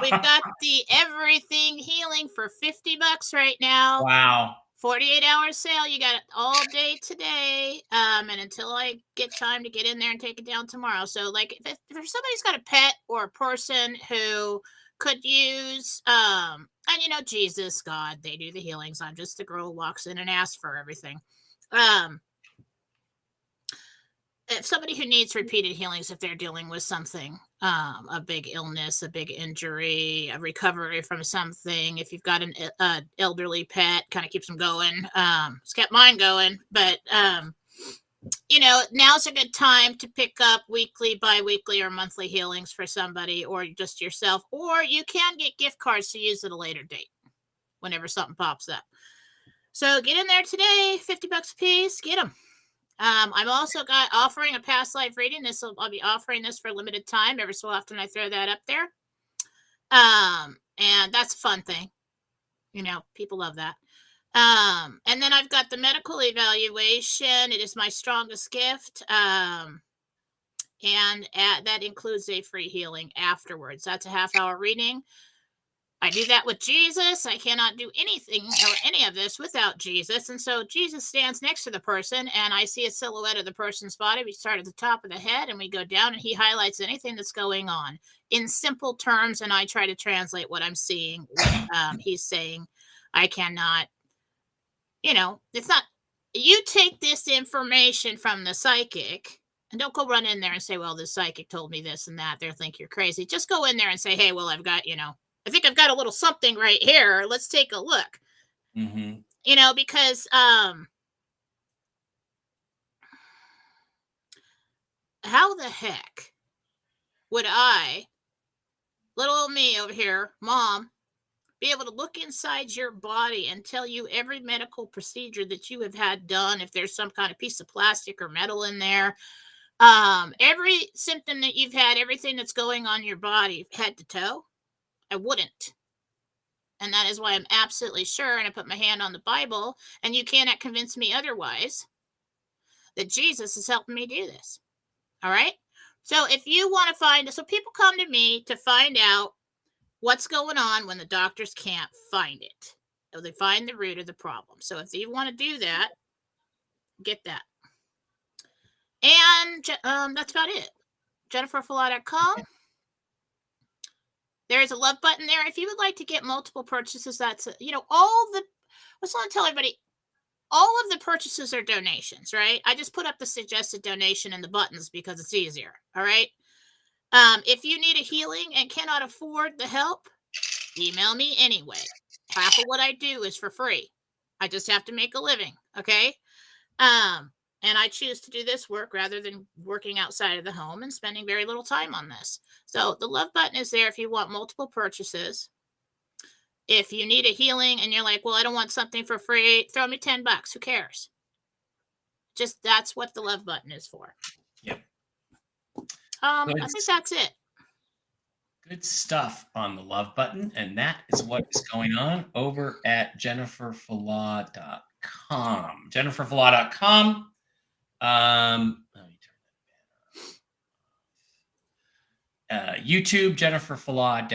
[SPEAKER 2] we've got the Everything Healing for $50 right now.
[SPEAKER 1] Wow.
[SPEAKER 2] 48-hour sale. You got it all day today, and until I get time to get in there and take it down tomorrow. So, like, if somebody's got a pet or a person who could use, and Jesus, God, they do the healings. I'm just the girl who walks in and asks for everything. Um, if somebody who needs repeated healings, if they're dealing with something, a big illness, a big injury, a recovery from something, if you've got an elderly pet, kind of keeps them going. It's kept mine going, but now's a good time to pick up weekly, bi-weekly, or monthly healings for somebody, or just yourself, or you can get gift cards to use at a later date whenever something pops up. So get in there today, $50 a piece, get them. I'm also offering a past life reading. I'll be offering this for a limited time. Every so often I throw that up there. And that's a fun thing. People love that. And then I've got the medical evaluation. It is my strongest gift. And that includes a free healing afterwards. That's a half-hour reading. I do that with Jesus. I cannot do anything or any of this without Jesus. And so Jesus stands next to the person, and I see a silhouette of the person's body. We start at the top of the head, and we go down, and he highlights anything that's going on in simple terms, and I try to translate what I'm seeing, what he's saying. I cannot, it's not, you take this information from the psychic, and don't go run in there and say, well, the psychic told me this and that. They'll think you're crazy. Just go in there and say, hey, well, I've got, I think I've got a little something right here. Let's take a look.
[SPEAKER 1] Mm-hmm.
[SPEAKER 2] Because how the heck would I, little old me over here, Mom, be able to look inside your body and tell you every medical procedure that you have had done, if there's some kind of piece of plastic or metal in there, every symptom that you've had, everything that's going on your body, head to toe? I wouldn't. And that is why I'm absolutely sure, and I put my hand on the Bible, and you cannot convince me otherwise, that Jesus is helping me do this. All right? So if you want to so people come to me to find out what's going on when the doctors can't find it. So they find the root of the problem. So if you want to do that, get that. And that's about it. JenniferFallah.com. There's a love button there. If you would like to get multiple purchases, that's, let's not tell everybody, all of the purchases are donations, right? I just put up the suggested donation in the buttons because it's easier. All right. If you need a healing and cannot afford the help, email me anyway. Half of what I do is for free. I just have to make a living. Okay. And I choose to do this work rather than working outside of the home and spending very little time on this. So the love button is there if you want multiple purchases. If you need a healing and you're like, well, I don't want something for free, throw me $10. Who cares? Just that's what the love button is for.
[SPEAKER 1] Yep.
[SPEAKER 2] I think that's it.
[SPEAKER 1] Good stuff on the love button. And that is what is going on over at JenniferFallah.com. JenniferFallah.com. Let me turn that banner. YouTube, Jennifer Fallah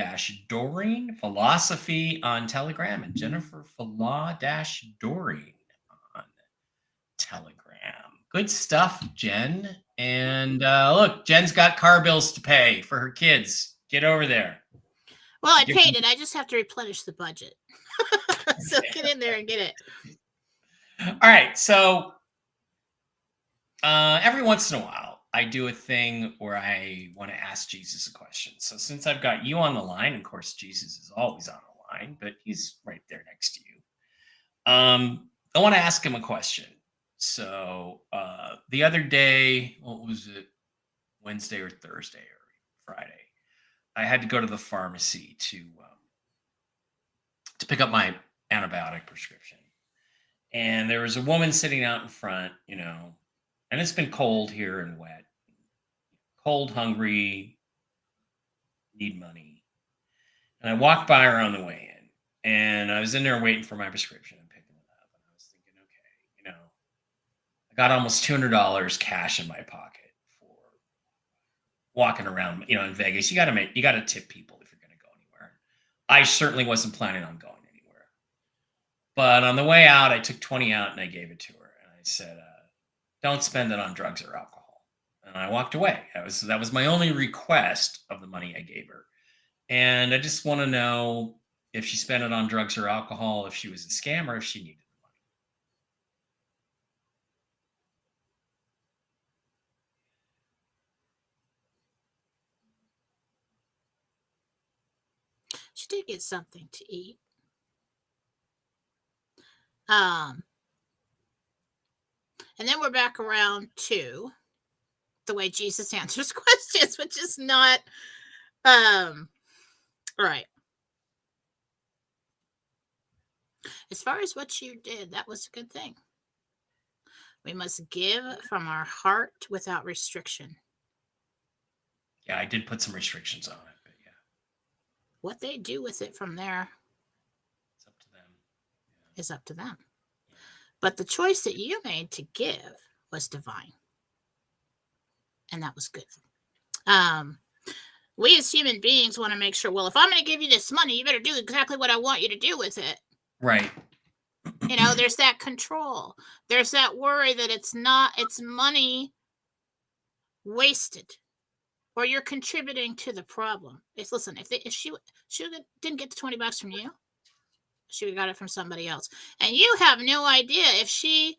[SPEAKER 1] Doreen, Philosophy on Telegram, and Jennifer Fallah Doreen on Telegram. Good stuff, Jen. And look, Jen's got car bills to pay for her kids. Get over there.
[SPEAKER 2] Well, I paid it. I just have to replenish the budget. So get in there and get it.
[SPEAKER 1] All right. So every once in a while, I do a thing where I want to ask Jesus a question. So since I've got you on the line, of course, Jesus is always on the line, but he's right there next to you. I want to ask him a question. So the other day, what was it? Wednesday or Thursday or Friday, I had to go to the pharmacy to pick up my antibiotic prescription. And there was a woman sitting out in front, and it's been cold here and wet. Cold, hungry, need money. And I walked by her on the way in, and I was in there waiting for my prescription and picking it up. And I was thinking, okay, I got almost $200 cash in my pocket for walking around, in Vegas. You got to tip people if you're going to go anywhere. I certainly wasn't planning on going anywhere. But on the way out, I took 20 out and I gave it to her. And I said, don't spend it on drugs or alcohol. And I walked away. That was my only request of the money I gave her. And I just want to know if she spent it on drugs or alcohol, if she was a scammer, if she needed the money.
[SPEAKER 2] She did get something to eat. And then we're back around to the way Jesus answers questions, which is not right. As far as what you did, that was a good thing. We must give from our heart without restriction.
[SPEAKER 1] Yeah, I did put some restrictions on it, but yeah,
[SPEAKER 2] What they do with it from there
[SPEAKER 1] it's up to them.
[SPEAKER 2] is up to them. But the choice that you made to give was divine. And that was good. We as human beings want to make sure, well, if I'm going to give you this money, you better do exactly what I want you to do with it.
[SPEAKER 1] Right.
[SPEAKER 2] There's that control. There's that worry that it's money wasted, or you're contributing to the problem. Listen, if she didn't get the $20 from you, she would have got it from somebody else. And you have no idea if she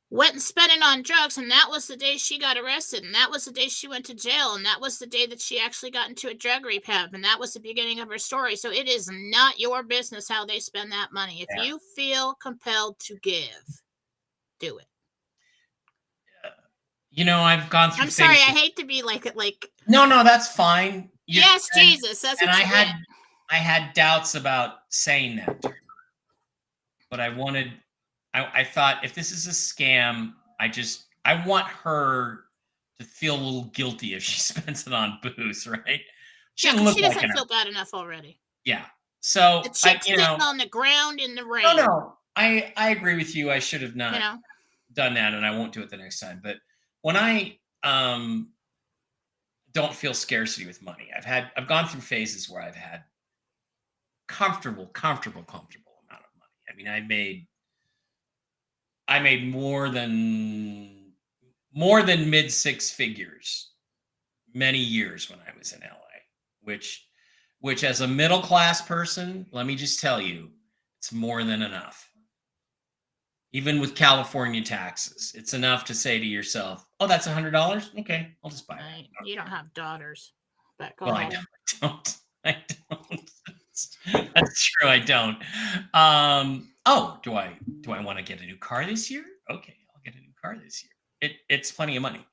[SPEAKER 2] went and spent it on drugs, and that was the day she got arrested, and that was the day she went to jail, and that was the day that she actually got into a drug rehab, and that was the beginning of her story. So it is not your business how they spend that money. If you feel compelled to give, do it.
[SPEAKER 1] I've gone through.
[SPEAKER 2] I'm sorry, I hate to be like.
[SPEAKER 1] No, that's fine.
[SPEAKER 2] Yes, Jesus, that's what you did.
[SPEAKER 1] I had doubts about saying that to her, but I thought, if this is a scam, I want her to feel a little guilty if she spends it on booze, right?
[SPEAKER 2] She doesn't feel bad enough already.
[SPEAKER 1] Yeah. So
[SPEAKER 2] the chick's sitting on the ground in the rain.
[SPEAKER 1] No. I agree with you. I should have not done that, and I won't do it the next time. But when I don't feel scarcity with money, I've gone through phases where I've had comfortable amount of money. I mean, I made more than mid six figures many years when I was in LA, which as a middle class person, let me just tell you, it's more than enough. Even with California taxes, it's enough to say to yourself, "Oh, that's $100. Okay, I'll just buy it."
[SPEAKER 2] You don't have daughters, but go
[SPEAKER 1] Well,
[SPEAKER 2] ahead.
[SPEAKER 1] I don't. That's true. I don't. Do I want to get a new car this year? Okay, I'll get a new car this year. It's plenty of money.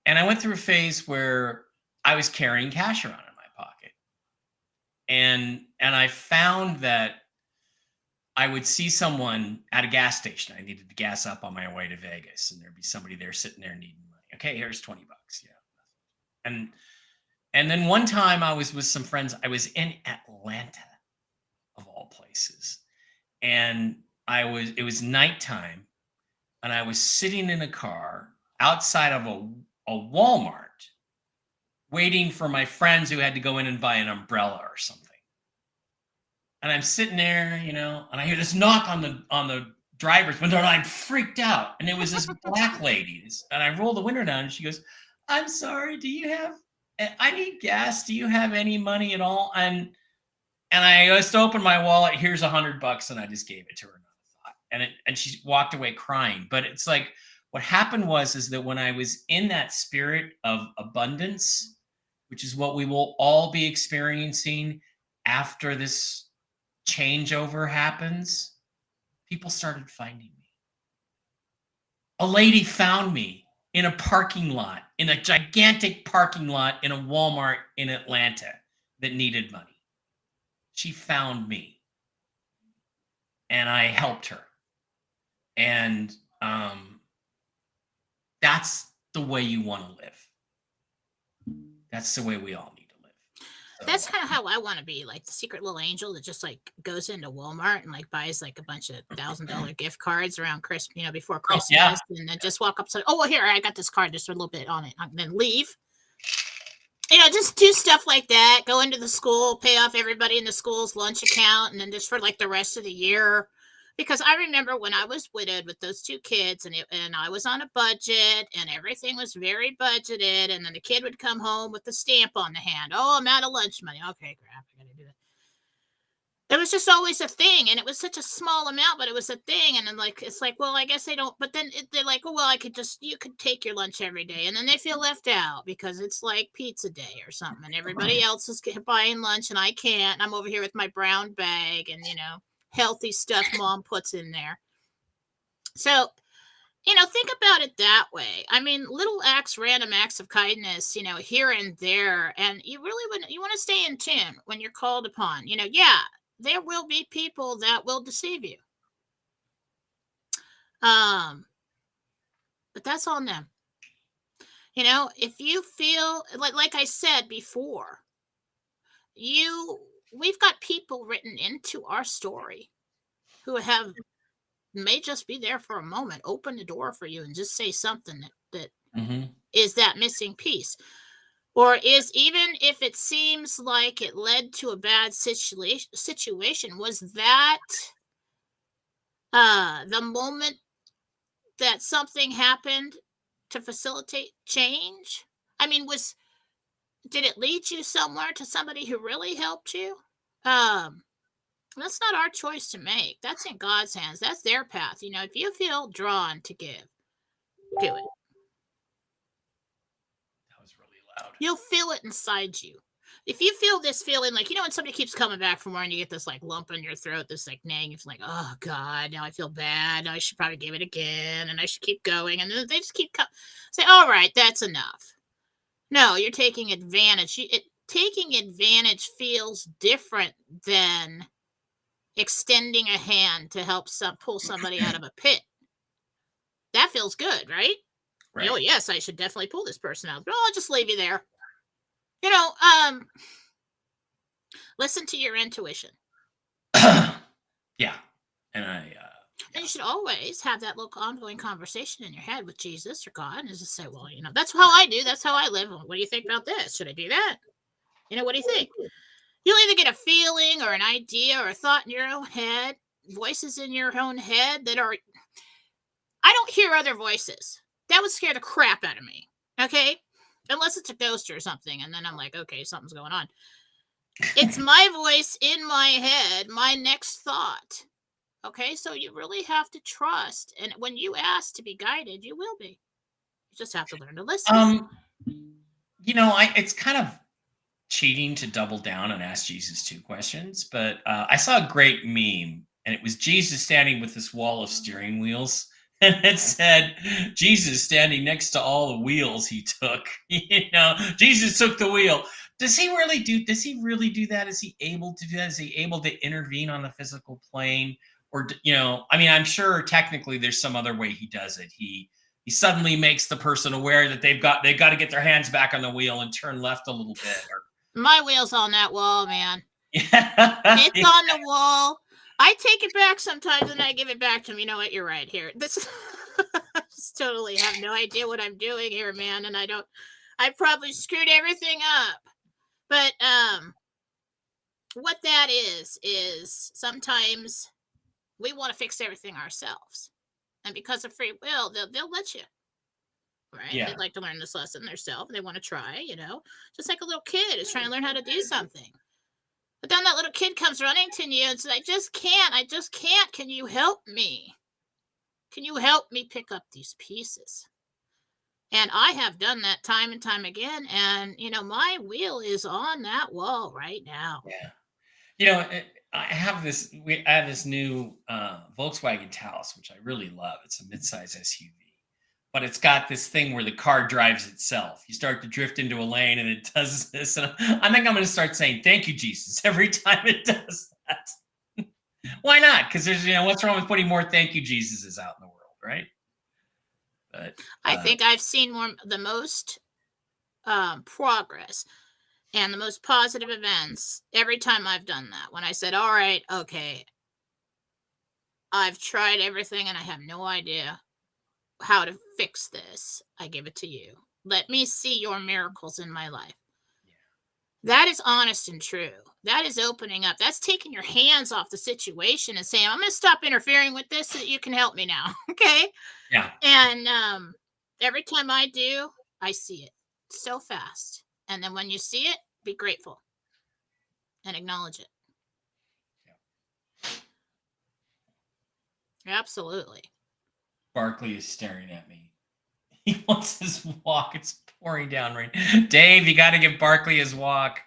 [SPEAKER 1] And I went through a phase where I was carrying cash around in my pocket. And I found that I would see someone at a gas station. I needed to gas up on my way to Vegas, and there'd be somebody there sitting there needing money. Okay, here's $20. Yeah. And then one time I was with some friends. I was in Atlanta, of all places. And it was nighttime, and I was sitting in a car outside of a Walmart waiting for my friends who had to go in and buy an umbrella or something. And I'm sitting there, and I hear this knock on the driver's window, and I'm freaked out. And it was this black lady. And I roll the window down, and she goes, "I'm sorry, I need gas. Do you have any money at all?" And I just opened my wallet. Here's $100, and I just gave it to her. And she walked away crying. But it's like, what happened is that when I was in that spirit of abundance, which is what we will all be experiencing after this changeover happens, people started finding me. A lady found me in a parking lot, in a gigantic parking lot in a Walmart in Atlanta that needed money. She found me, and I helped her. And that's the way you want to live. That's the way we all need to live. So,
[SPEAKER 2] that's kind of how I want to be, like the secret little angel that just like goes into Walmart and like buys like a bunch of $1,000 gift cards around Christmas, before Christmas, and then just walk up to, "Oh, well, here, I got this card, just a little bit on it," and then leave. Just do stuff like that. Go into the school, pay off everybody in the school's lunch account, and then just for like the rest of the year. Because I remember when I was widowed with those two kids, and I was on a budget, and everything was very budgeted, and then the kid would come home with the stamp on the hand. Oh, I'm out of lunch money. Okay, crap, I gotta do that. It was just always a thing, and it was such a small amount, but it was a thing. And then it's like, well, I guess they don't. But then they're like, oh, well, you could take your lunch every day, and then they feel left out because it's like pizza day or something, and everybody else is buying lunch, and I can't. I'm over here with my brown bag and healthy stuff mom puts in there. So think about it that way. I mean, little acts, random acts of kindness, here and there. And you want to stay in tune when you're called upon. Yeah, there will be people that will deceive you. But that's on them. If you feel like I said before, we've got people written into our story who may just be there for a moment, open the door for you and just say something that is that missing piece. Or is, even if it seems like it led to a bad situation, was that the moment that something happened to facilitate change? I mean, did it lead you somewhere to somebody who really helped you? That's not our choice to make. That's in God's hands. That's their path. If you feel drawn to give, do it.
[SPEAKER 1] That was really loud.
[SPEAKER 2] You'll feel it inside you. If you feel this feeling like, when somebody keeps coming back from more and you get this like lump in your throat, this like nagging, it's like, oh God, now I feel bad. Now I should probably give it again and I should keep going. And then they just keep say, all right, that's enough. No, you're taking advantage. Taking advantage feels different than extending a hand to help pull somebody out of a pit. That feels good, right?
[SPEAKER 1] Right.
[SPEAKER 2] Oh, yes, I should definitely pull this person out. But I'll just leave you there. Listen to your intuition.
[SPEAKER 1] Yeah. And
[SPEAKER 2] And you should always have that little ongoing conversation in your head with Jesus or God and just say, well, that's how I do. That's how I live. What do you think about this? Should I do that? What do you think? You'll either get a feeling or an idea or a thought in your own head, voices in your own head that are, I don't hear other voices. That would scare the crap out of me. Okay. Unless it's a ghost or something. And then I'm like, okay, something's going on. It's my voice in my head, my next thought. Okay. So you really have to trust. And when you ask to be guided, you will be. You just have to learn to listen.
[SPEAKER 1] It's kind of cheating to double down and ask Jesus 2 questions, but I saw a great meme, and it was Jesus standing with this wall of steering wheels, and it said, Jesus standing next to all the wheels he took. Jesus took the wheel. Does he really do that? Is he able to do that? Is he able to intervene on the physical plane? Or, I'm sure technically there's some other way he does it. He suddenly makes the person aware that they've got to get their hands back on the wheel and turn left a little bit.
[SPEAKER 2] My wheel's on that wall, man.
[SPEAKER 1] Yeah.
[SPEAKER 2] It's on the wall. I take it back sometimes and I give it back to him. You know what? You're right here. This I just totally have no idea what I'm doing here, man. And I probably screwed everything up. But what that is sometimes we want to fix everything ourselves. And because of free will, they'll let you. Right?
[SPEAKER 1] Yeah.
[SPEAKER 2] They'd like to learn this lesson themselves. They want to try, just like a little kid is trying to learn how to do something. But then that little kid comes running to you and says, I just can't. Can you help me? Can you help me pick up these pieces? And I have done that time and time again. And, my wheel is on that wall right now.
[SPEAKER 1] Yeah. I have this new Volkswagen Taos, which I really love. It's a midsize SUV. But it's got this thing where the car drives itself. You start to drift into a lane and it does this. And I think I'm going to start saying, thank you, Jesus, every time it does that. Why not? Because there's, what's wrong with putting more thank you, Jesuses out in the world, right? But
[SPEAKER 2] I think I've seen the most progress and the most positive events every time I've done that. When I said, all right, okay, I've tried everything and I have no idea how to fix this. I give it to you. Let me see your miracles in my life. That is honest and true. That is opening up. That's taking your hands off the situation and saying, "I'm gonna stop interfering with this so that you can help me now." Okay?
[SPEAKER 1] Yeah.
[SPEAKER 2] And, every time I do, I see it so fast. And then when you see it, be grateful and acknowledge it. Absolutely.
[SPEAKER 1] Barkley is staring at me. He wants his walk. It's pouring down rain. Dave, you got to give Barkley his walk.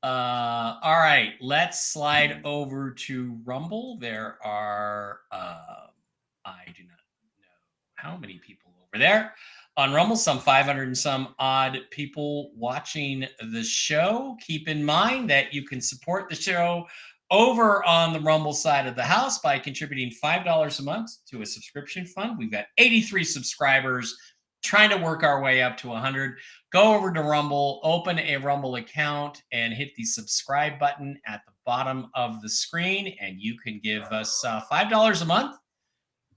[SPEAKER 1] All right, let's slide over to Rumble. There are, I do not know how many people over there on Rumble, some 500 and some odd people watching the show. Keep in mind that you can support the show over on the Rumble side of the house by contributing $5 a month to a subscription fund. We've got 83 subscribers, trying to work our way up to 100. Go over to Rumble, open a Rumble account, and hit the subscribe button at the bottom of the screen, and you can give us $5 a month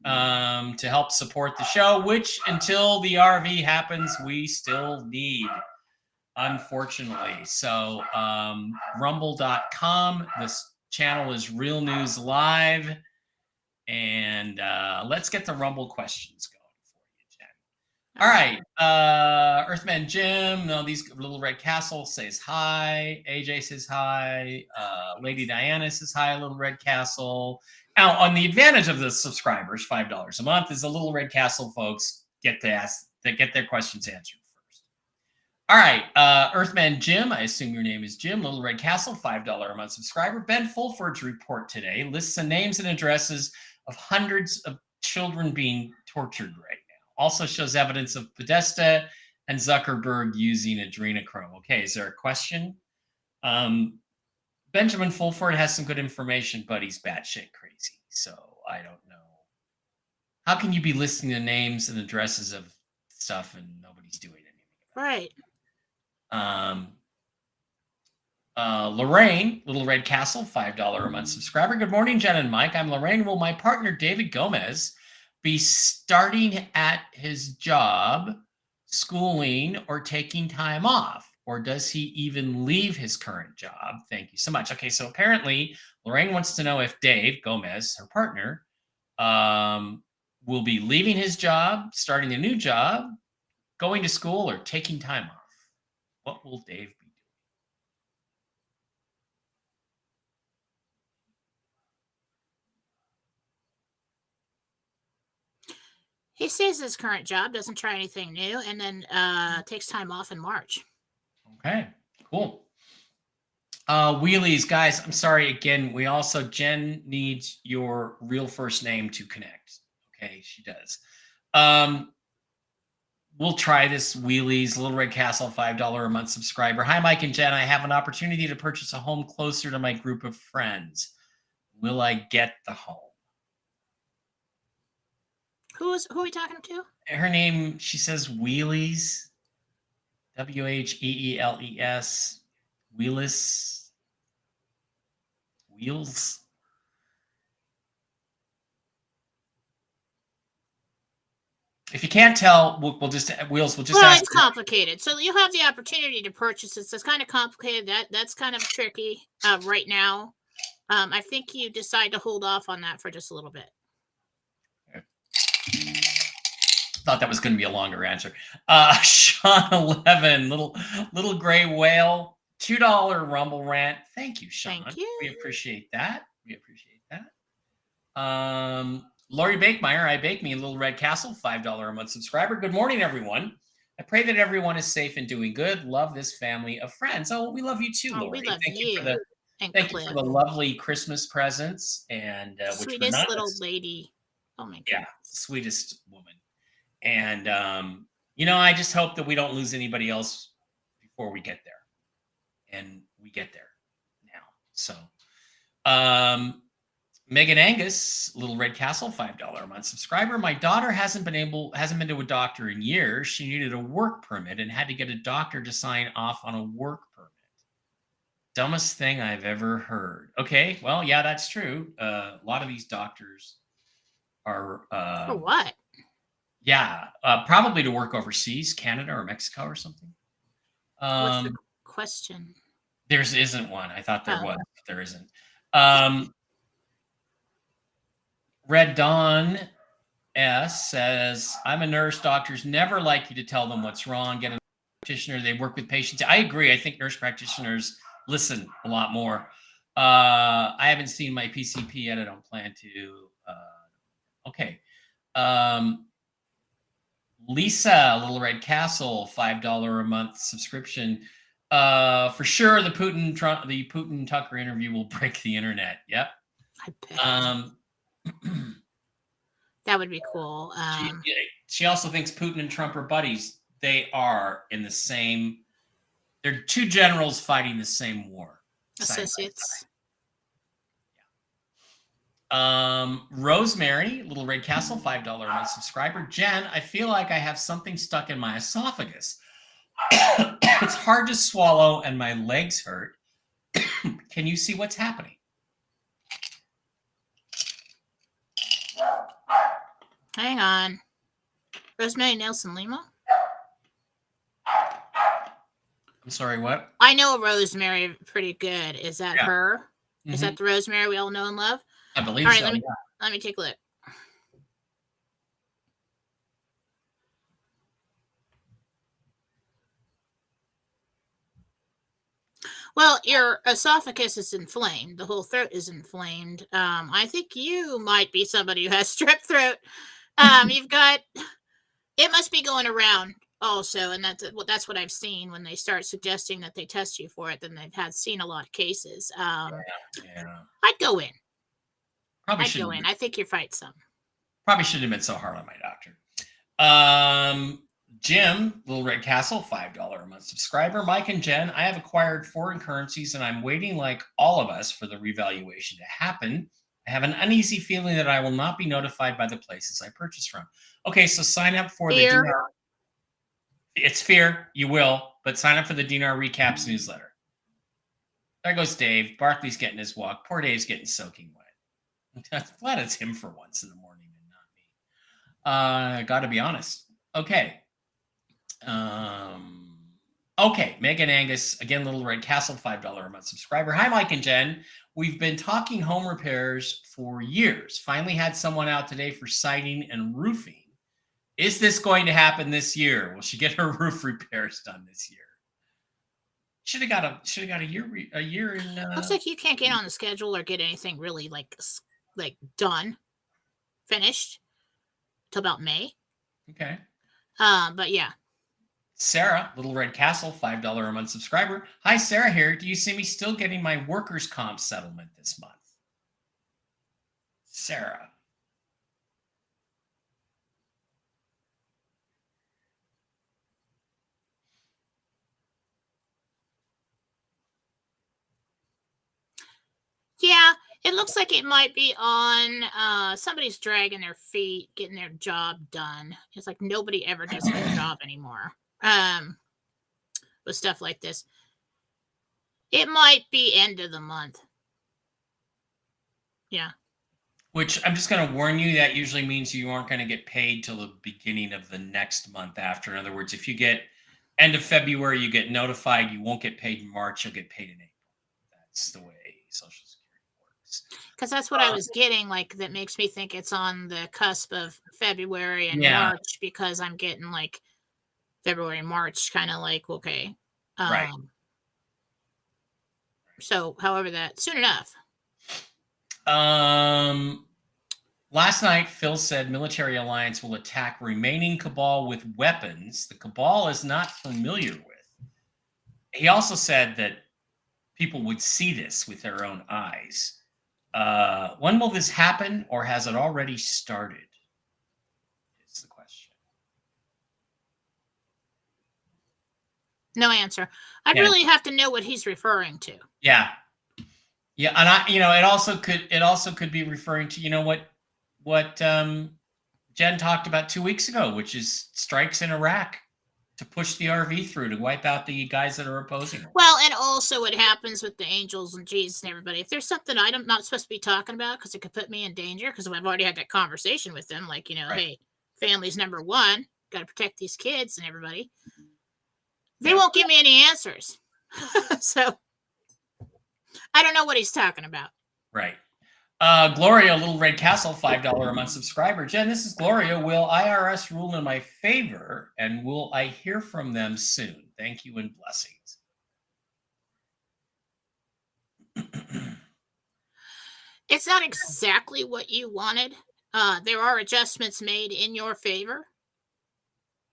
[SPEAKER 1] to help support the show, which until the RV happens, we still need, unfortunately. So rumble.com, this channel is Real News Live, and let's get the Rumble questions going for you, Jen. All right. Earthman Jim, no, these Little Red Castle says hi. AJ says hi. Lady Diana says hi, Little Red Castle. Now, on the advantage of the subscribers, $5 a month, is the Little Red Castle folks get their questions answered first. All right. Earthman Jim, I assume your name is Jim. Little Red Castle, $5 a month subscriber. Ben Fulford's report today lists the names and addresses of hundreds of children being tortured right now. Also shows evidence of Podesta and Zuckerberg using adrenochrome. Okay, is there a question? Benjamin Fulford has some good information, but he's batshit crazy. So I don't know. How can you be listing the names and addresses of stuff and nobody's doing anything?
[SPEAKER 2] Right.
[SPEAKER 1] Lorraine, Little Red Castle, $5 a month subscriber. Good morning, Jen and Mike. I'm Lorraine. Will my partner, David Gomez, be starting at his job, schooling, or taking time off? Or does he even leave his current job? Thank you so much. Okay, so apparently Lorraine wants to know if Dave Gomez, her partner, will be leaving his job, starting a new job, going to school, or taking time off. What will Dave be doing?
[SPEAKER 2] He stays at his current job, doesn't try anything new, and then takes time off in March.
[SPEAKER 1] Okay, cool. Wheelies, guys, I'm sorry again. Jen needs your real first name to connect. Okay, she does. We'll try this. Wheelies, Little Red Castle, $5 a month subscriber. Hi, Mike and Jen. I have an opportunity to purchase a home closer to my group of friends. Will I get the home?
[SPEAKER 2] Who are we talking to?
[SPEAKER 1] Her name, she says Wheelies. Wheeles. Wheelis. Wheels. If you can't tell, we'll just Wheels. We'll just ask.
[SPEAKER 2] It's complicated. So you have the opportunity to purchase it. So it's kind of complicated. That's kind of tricky right now. I think you decide to hold off on that for just a little bit.
[SPEAKER 1] Okay. Thought that was going to be a longer answer. Sean 11, little gray whale, $2 Rumble rant. Thank you, Sean.
[SPEAKER 2] Thank you.
[SPEAKER 1] We appreciate that. Lori Bakemeyer, I Bake Me, Little Red Castle, $5 a month subscriber. Good morning, everyone. I pray that everyone is safe and doing good. Love this family of friends. Oh, we love you too, Lori.
[SPEAKER 2] We love
[SPEAKER 1] Thank you for the lovely Christmas presents and
[SPEAKER 2] sweetest little lady. Oh my God.
[SPEAKER 1] Yeah, sweetest woman. And I just hope that we don't lose anybody else before we get there. And we get there now. So Megan Angus, Little Red Castle, $5 a month subscriber. My daughter hasn't been to a doctor in years. She needed a work permit and had to get a doctor to sign off on a work permit. Dumbest thing I've ever heard. Okay, well, yeah, that's true. A lot of these doctors are
[SPEAKER 2] for what?
[SPEAKER 1] Yeah, probably to work overseas, Canada or Mexico or something.
[SPEAKER 2] What's the question.
[SPEAKER 1] There isn't one. I thought there
[SPEAKER 2] Oh.
[SPEAKER 1] was, but there isn't. Red Dawn S says, I'm a nurse. Doctors never like you to tell them what's wrong. Get a practitioner. They work with patients. I agree. I think nurse practitioners listen a lot more. I haven't seen my PCP yet. I don't plan to. Okay. Lisa, Little Red Castle, $5 a month subscription. For sure, the Putin Tucker interview will break the internet. Yep.
[SPEAKER 2] I bet.
[SPEAKER 1] Um,
[SPEAKER 2] That would be cool.
[SPEAKER 1] she also thinks Putin and Trump are buddies. They are in the same. They're two generals fighting the same war.
[SPEAKER 2] Associates.
[SPEAKER 1] Rosemary, Little Red Castle, $5 a month subscriber. Jen, I feel like I have something stuck in my esophagus. It's hard to swallow and my legs hurt. Can you see what's happening?
[SPEAKER 2] Hang on. Rosemary Nelson Lima?
[SPEAKER 1] I'm sorry, what?
[SPEAKER 2] I know Rosemary pretty good. Is that her?
[SPEAKER 1] Mm-hmm.
[SPEAKER 2] Is that the Rosemary we all know and love?
[SPEAKER 1] I believe
[SPEAKER 2] all right,
[SPEAKER 1] so.
[SPEAKER 2] Let me take a look. Well, your esophagus is inflamed. The whole throat is inflamed. I think you might be somebody who has strep throat. You've got, it must be going around also. And that's what I've seen when they start suggesting that they test you for it. Then they've seen a lot of cases.
[SPEAKER 1] Yeah.
[SPEAKER 2] I'd go in.
[SPEAKER 1] Probably
[SPEAKER 2] I'd go in. I think you're fighting some.
[SPEAKER 1] Probably shouldn't have been so hard on my doctor. Jim, Little Red Castle, $5 a month subscriber. Mike and Jen, I have acquired foreign currencies and I'm waiting, like all of us, for the revaluation to happen. I have an uneasy feeling that I will not be notified by the places I purchase from. Okay, so sign up for the dinar. It's fear, you will, but sign up for the Dinar Recaps newsletter. There goes Dave. Barkley's getting his walk. Poor Dave's getting soaking wet. I'm glad it's him for once in the morning and not me. Got to be honest. Okay. Okay. Megan Angus, again, Little Red Castle, $5 a month subscriber. Hi, Mike and Jen. We've been talking home repairs for years. Finally had someone out today for siding and roofing. Is this going to happen this year? Will she get her roof repairs done this year? Should have got a year in.
[SPEAKER 2] Looks like you can't get on the schedule or get anything really like done, finished till about May.
[SPEAKER 1] Okay.
[SPEAKER 2] But yeah.
[SPEAKER 1] Sarah, Little Red Castle, $5 a month subscriber. Hi, Sarah here. Do you see me still getting my workers' comp settlement this month? Sarah.
[SPEAKER 2] Yeah, it looks like it might be on somebody's dragging their feet, getting their job done. It's like nobody ever does their job anymore. With stuff like this. It might be end of the month. Yeah.
[SPEAKER 1] Which I'm just going to warn you, that usually means you aren't going to get paid till the beginning of the next month after. In other words, if you get end of February, you get notified, you won't get paid in March, you'll get paid in April. That's the way Social Security works.
[SPEAKER 2] Because that's what I was getting, like, that makes me think it's on the cusp of February and March, because I'm getting like February and March kind of like, okay.
[SPEAKER 1] Right.
[SPEAKER 2] So however soon enough.
[SPEAKER 1] Last night, Phil said military alliance will attack remaining cabal with weapons the cabal is not familiar with. He also said that people would see this with their own eyes. When will this happen, or has it already started? Is the question.
[SPEAKER 2] No answer. I'd really have to know what he's referring to.
[SPEAKER 1] Yeah. Yeah, and it also could be referring to, what Jen talked about 2 weeks ago, which is strikes in Iraq to push the RV through to wipe out the guys that are opposing her.
[SPEAKER 2] Well, and also what happens with the angels and Jesus and everybody. If there's something I'm not supposed to be talking about because it could put me in danger, because I've already had that conversation with them, like, hey, family's number one, got to protect these kids and everybody. They won't give me any answers. So I don't know what he's talking about.
[SPEAKER 1] Right. Gloria, Little Red Castle, $5 a month subscriber. Jen, this is Gloria. Will IRS rule in my favor, and will I hear from them soon? Thank you and blessings.
[SPEAKER 2] It's not exactly what you wanted. There are adjustments made in your favor,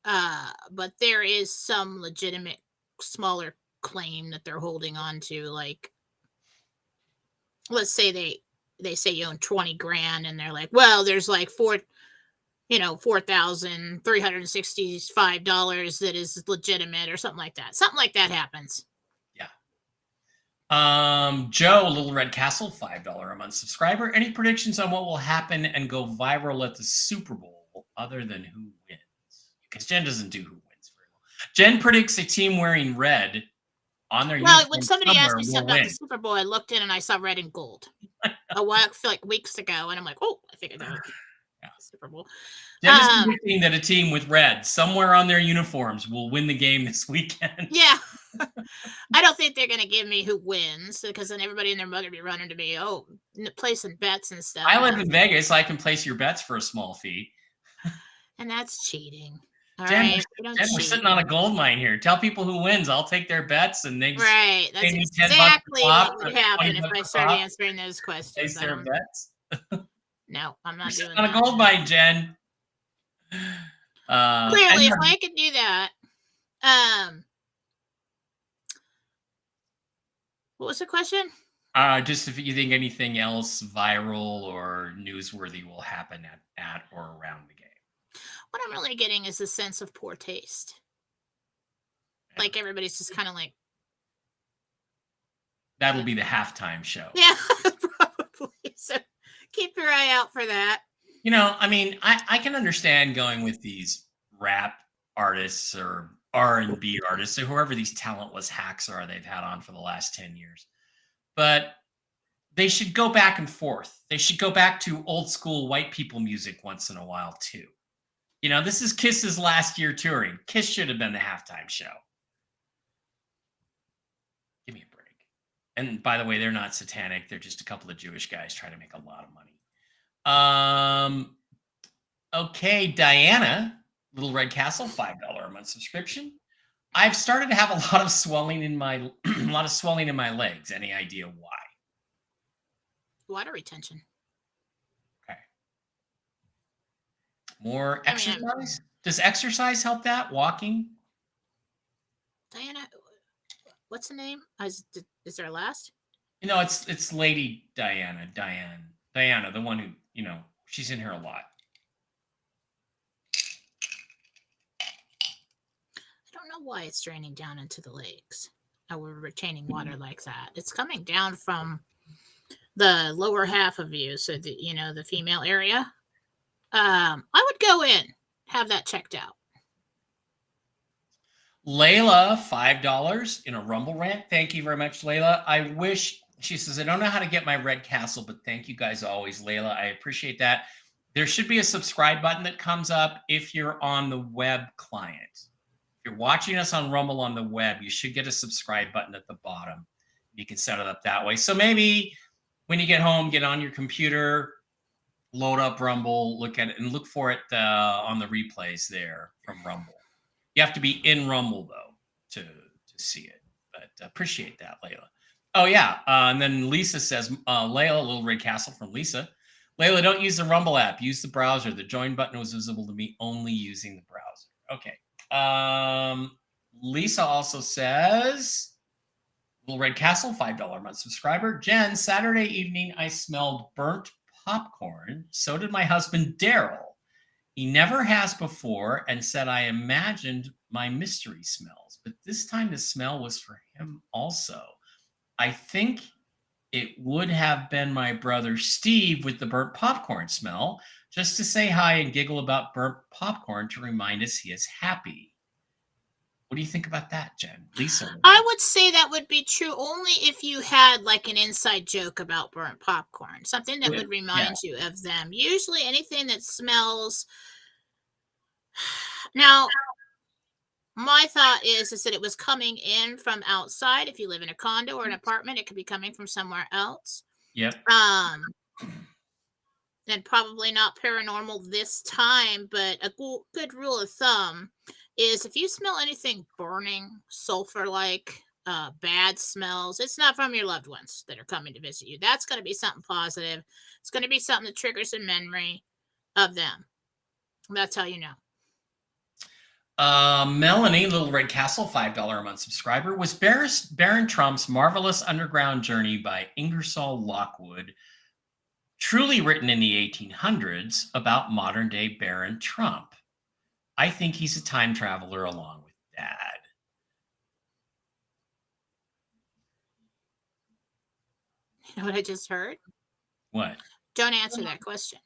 [SPEAKER 2] but there is some legitimate smaller claim that they're holding on to. Like, let's say they say you own 20 grand, and they're like, well, there's like $4,365 that is legitimate or something like that. Something like that happens.
[SPEAKER 1] Yeah. Joe, Little Red Castle, $5 a month subscriber. Any predictions on what will happen and go viral at the Super Bowl other than who wins? Because Jen doesn't do who wins very well. Jen predicts a team wearing red on their
[SPEAKER 2] Well,
[SPEAKER 1] uniform
[SPEAKER 2] when somebody asked me
[SPEAKER 1] will
[SPEAKER 2] something about the
[SPEAKER 1] win.
[SPEAKER 2] Super Bowl, I looked in and I saw red and gold a while, like weeks ago, and I'm like, oh, I figured out
[SPEAKER 1] Yeah.
[SPEAKER 2] Super Bowl.
[SPEAKER 1] Jen is predicting that a team with red somewhere on their uniforms will win the game this weekend.
[SPEAKER 2] Yeah. I don't think they're going to give me who wins, because then everybody and their mother be running to me, placing bets and stuff.
[SPEAKER 1] I live in Vegas. I can place your bets for a small fee.
[SPEAKER 2] And that's cheating. All
[SPEAKER 1] Jen,
[SPEAKER 2] right.
[SPEAKER 1] we're sitting on a gold mine here. Tell people who wins. I'll take their bets, and they
[SPEAKER 2] right. That's
[SPEAKER 1] me
[SPEAKER 2] exactly
[SPEAKER 1] $10
[SPEAKER 2] what would happen if I started
[SPEAKER 1] pop,
[SPEAKER 2] answering those questions.
[SPEAKER 1] place their bets.
[SPEAKER 2] No, I'm not
[SPEAKER 1] We're
[SPEAKER 2] doing
[SPEAKER 1] sitting on a gold mine, Jen.
[SPEAKER 2] Clearly, if I could do that. What was the question?
[SPEAKER 1] Just if you think anything else viral or newsworthy will happen at or around the game.
[SPEAKER 2] What I'm really getting is a sense of poor taste.
[SPEAKER 1] Yeah.
[SPEAKER 2] Like, everybody's just kind of like,
[SPEAKER 1] that'll be the halftime show.
[SPEAKER 2] Yeah, probably. So keep your eye out for that.
[SPEAKER 1] You know, I mean, I can understand going with these rap artists or R&B artists or whoever these talentless hacks are they've had on for the last 10 years. But they should go back and forth. They should go back to old school white people music once in a while too. You know, this is Kiss's last year touring. Kiss should have been the halftime show. Give me a break. And by the way, they're not satanic. They're just a couple of Jewish guys trying to make a lot of money. Okay, Diana, Little Red Castle, $5 a month subscription. I've started to have a lot of swelling in my legs. Any idea why?
[SPEAKER 2] Water retention.
[SPEAKER 1] Okay. More exercise? Does exercise help that? Walking?
[SPEAKER 2] Diana, what's the name? Is there a last?
[SPEAKER 1] You know, it's Lady Diana. Diana, the one who, you know, she's in here a lot.
[SPEAKER 2] I don't know why it's draining down into the legs. We're retaining water like that. It's coming down from the lower half of you, so the female area. I would go in, have that checked out.
[SPEAKER 1] Layla, $5 in a Rumble rant. Thank you very much, Layla. She says, I don't know how to get my Red Castle, but thank you guys always, Layla. I appreciate that. There should be a subscribe button that comes up if you're on the web client. If you're watching us on Rumble on the web, you should get a subscribe button at the bottom. You can set it up that way. So maybe when you get home, get on your computer, load up Rumble, look at it, and look for it on the replays there from Rumble. You have to be in Rumble, though, to see it. But appreciate that, Layla. Oh, yeah. And then Lisa says, Layla, Little Red Castle from Lisa. Layla, don't use the Rumble app. Use the browser. The join button was visible to me only using the browser. Okay. Lisa also says, Little Red Castle, $5 a month subscriber. Jen, Saturday evening, I smelled burnt popcorn. So did my husband, Daryl. He never has before and said I imagined my mystery smells, but this time the smell was for him also. I think it would have been my brother Steve with the burnt popcorn smell, just to say hi and giggle about burnt popcorn to remind us he is happy. What do you think about that, Jen? Lisa?
[SPEAKER 2] I would say that would be true only if you had like an inside joke about burnt popcorn, something that would remind you of them. Usually anything that smells. Now, My thought is that it was coming in from outside. If you live in a condo or an apartment, it could be coming from somewhere else.
[SPEAKER 1] Yep.
[SPEAKER 2] Um, and probably not paranormal this time, but a good rule of thumb is if you smell anything burning, sulfur like, bad smells, it's not from your loved ones that are coming to visit you. That's going to be something positive. It's going to be something that triggers a memory of them. That's how you know.
[SPEAKER 1] Melanie, Little Red Castle, $5 a month subscriber. Was Baron Trump's Marvelous Underground Journey by Ingersoll Lockwood truly written in the 1800s about modern day Baron Trump? I think he's a time traveler along with Dad.
[SPEAKER 2] You know what I just heard?
[SPEAKER 1] What?
[SPEAKER 2] Don't answer that question.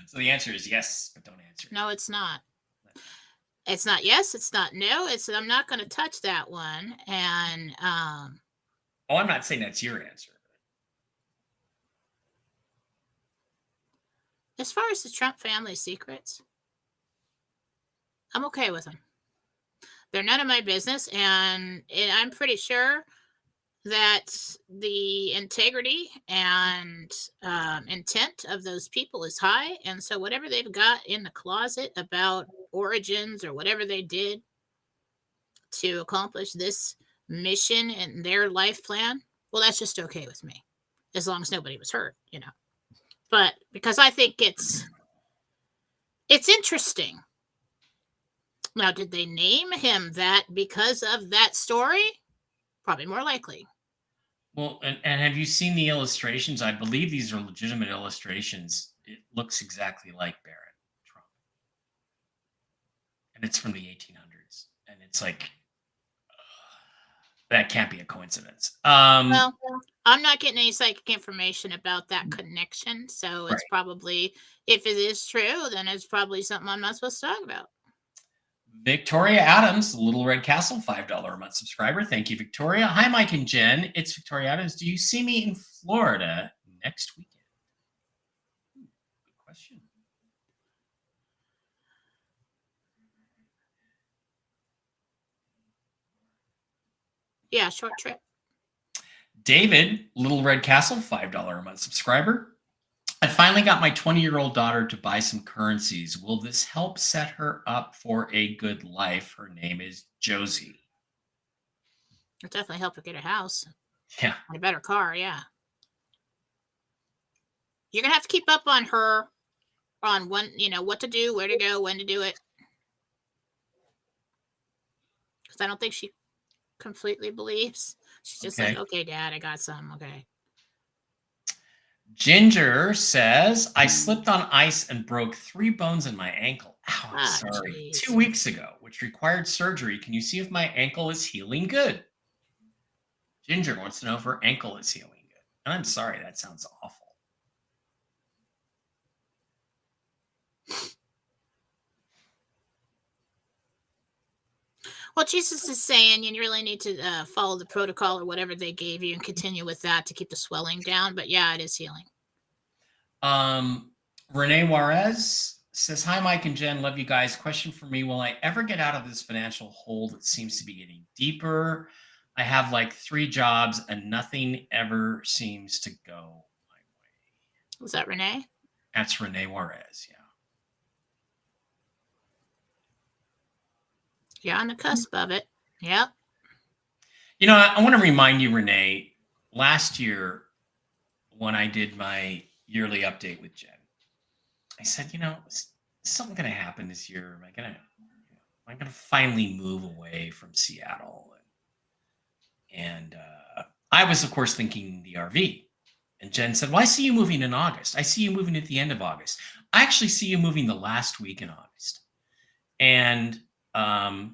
[SPEAKER 1] So the answer is yes, but don't answer.
[SPEAKER 2] No, it's not. It's not yes, it's not no. It's I'm not going to touch that one. And
[SPEAKER 1] Oh, I'm not saying that's your answer.
[SPEAKER 2] as far as the Trump family secrets, I'm okay with them. They're none of my business, and I'm pretty sure that the integrity and intent of those people is high. And so, whatever they've got in the closet about origins or whatever they did to accomplish this mission and their life plan, well, that's just okay with me, as long as nobody was hurt, you know. But because I think it's interesting. Now, did they name him that because of that story? Probably more likely.
[SPEAKER 1] Well, and have you seen the illustrations? I believe these are legitimate illustrations. It looks exactly like Baron Trump. And it's from the 1800s. And it's like, that can't be a coincidence.
[SPEAKER 2] Well, I'm not getting any psychic information about that connection. So it's
[SPEAKER 1] Right.
[SPEAKER 2] probably, if it is true, then it's probably something I'm not supposed to talk about.
[SPEAKER 1] Victoria Adams, Little Red Castle, $5 a month subscriber. Thank you, Victoria. Hi, Mike and Jen. It's Victoria Adams. Do you see me in Florida next weekend? Good question.
[SPEAKER 2] Yeah, short trip.
[SPEAKER 1] David, Little Red Castle, $5 a month subscriber. I finally got my 20-year-old daughter to buy some currencies. Will this help set her up for a good life? Her name is Josie.
[SPEAKER 2] It'll definitely help her get a house
[SPEAKER 1] Yeah.
[SPEAKER 2] and a better car. Yeah. You're going to have to keep up on her on when, what to do, where to go, when to do it. Because I don't think she completely believes. She's just like, okay, Dad, I got some. Okay.
[SPEAKER 1] Ginger says, I slipped on ice and broke 3 bones in my ankle. Ow, I'm sorry.
[SPEAKER 2] Geez.
[SPEAKER 1] 2 weeks ago, which required surgery. Can you see if my ankle is healing good? Ginger wants to know if her ankle is healing good. And I'm sorry, that sounds awful.
[SPEAKER 2] Well, Jesus is saying you really need to follow the protocol or whatever they gave you and continue with that to keep the swelling down. But yeah, it is healing.
[SPEAKER 1] Renee Juarez says, hi, Mike and Jen. Love you guys. Question for me. Will I ever get out of this financial hole that seems to be getting deeper? I have like 3 jobs and nothing ever seems to go my way.
[SPEAKER 2] Was that Renee?
[SPEAKER 1] That's Renee Juarez. Yeah.
[SPEAKER 2] You're on the cusp of it. Yep.
[SPEAKER 1] You know, I want to remind you, Renee, last year when I did my yearly update with Jen, I said, is something going to happen this year? Am I going to finally move away from Seattle? And I was, of course, thinking the RV. And Jen said, well, I see you moving in August. I see you moving at the end of August. I actually see you moving the last week in August. And I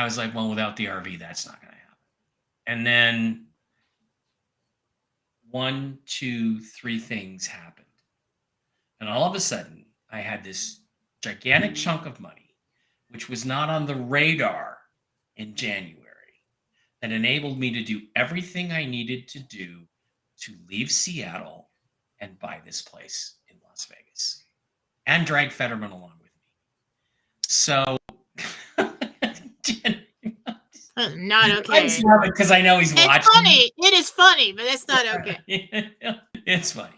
[SPEAKER 1] was like, well, without the RV, that's not going to happen. And then 1, 2, 3 things happened. And all of a sudden, I had this gigantic chunk of money, which was not on the radar in January, that enabled me to do everything I needed to do to leave Seattle and buy this place in Las Vegas and drag Fetterman along with me. So, Jen,
[SPEAKER 2] Not okay.
[SPEAKER 1] because I know he's
[SPEAKER 2] It's
[SPEAKER 1] watching.
[SPEAKER 2] funny. It is funny, but it's not okay.
[SPEAKER 1] It's funny.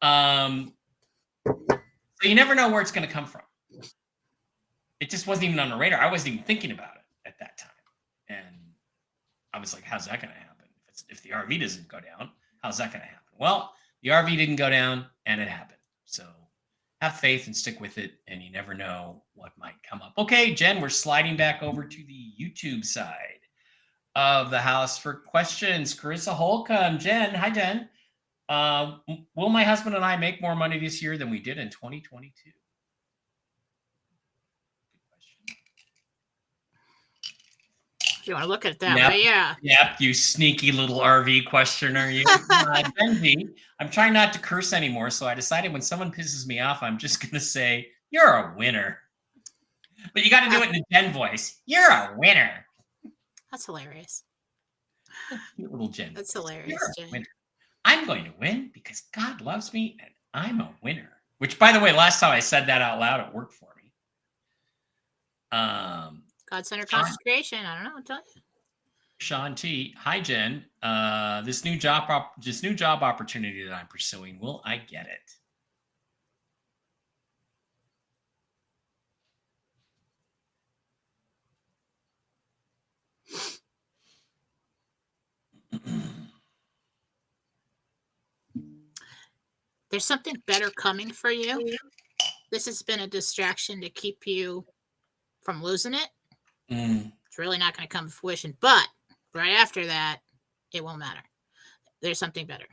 [SPEAKER 1] So you never know where it's going to come from. It just wasn't even on the radar. I wasn't even thinking about it at that time. And I was like, how's that going to happen? If the RV doesn't go down, how's that going to happen? Well, the RV didn't go down and it happened. So have faith and stick with it. And you never know what might come up. Okay, Jen, we're sliding back over to the YouTube side of the house for questions. Carissa Holcomb. Jen, hi, Jen. Will my husband and I make more money this year than we did in 2022?
[SPEAKER 2] If you want to look at it that way, yeah.
[SPEAKER 1] Yep, you sneaky little RV questioner. You. Benji, I'm trying not to curse anymore, so I decided when someone pisses me off, I'm just going to say, you're a winner. But you got to do it in a Jen voice. You're a winner.
[SPEAKER 2] That's hilarious.
[SPEAKER 1] Cute little Jen.
[SPEAKER 2] That's hilarious, Jen.
[SPEAKER 1] Winner. I'm going to win because God loves me and I'm a winner. Which, by the way, last time I said that out loud, it worked for me.
[SPEAKER 2] God-centered concentration. I don't know. I'll tell you.
[SPEAKER 1] Sean T. Hi, Jen. This new job opportunity that I'm pursuing, will I get it?
[SPEAKER 2] There's something better coming for you. This has been a distraction to keep you from losing it. It's really not going to come to fruition. But right after that, it won't matter. There's something better.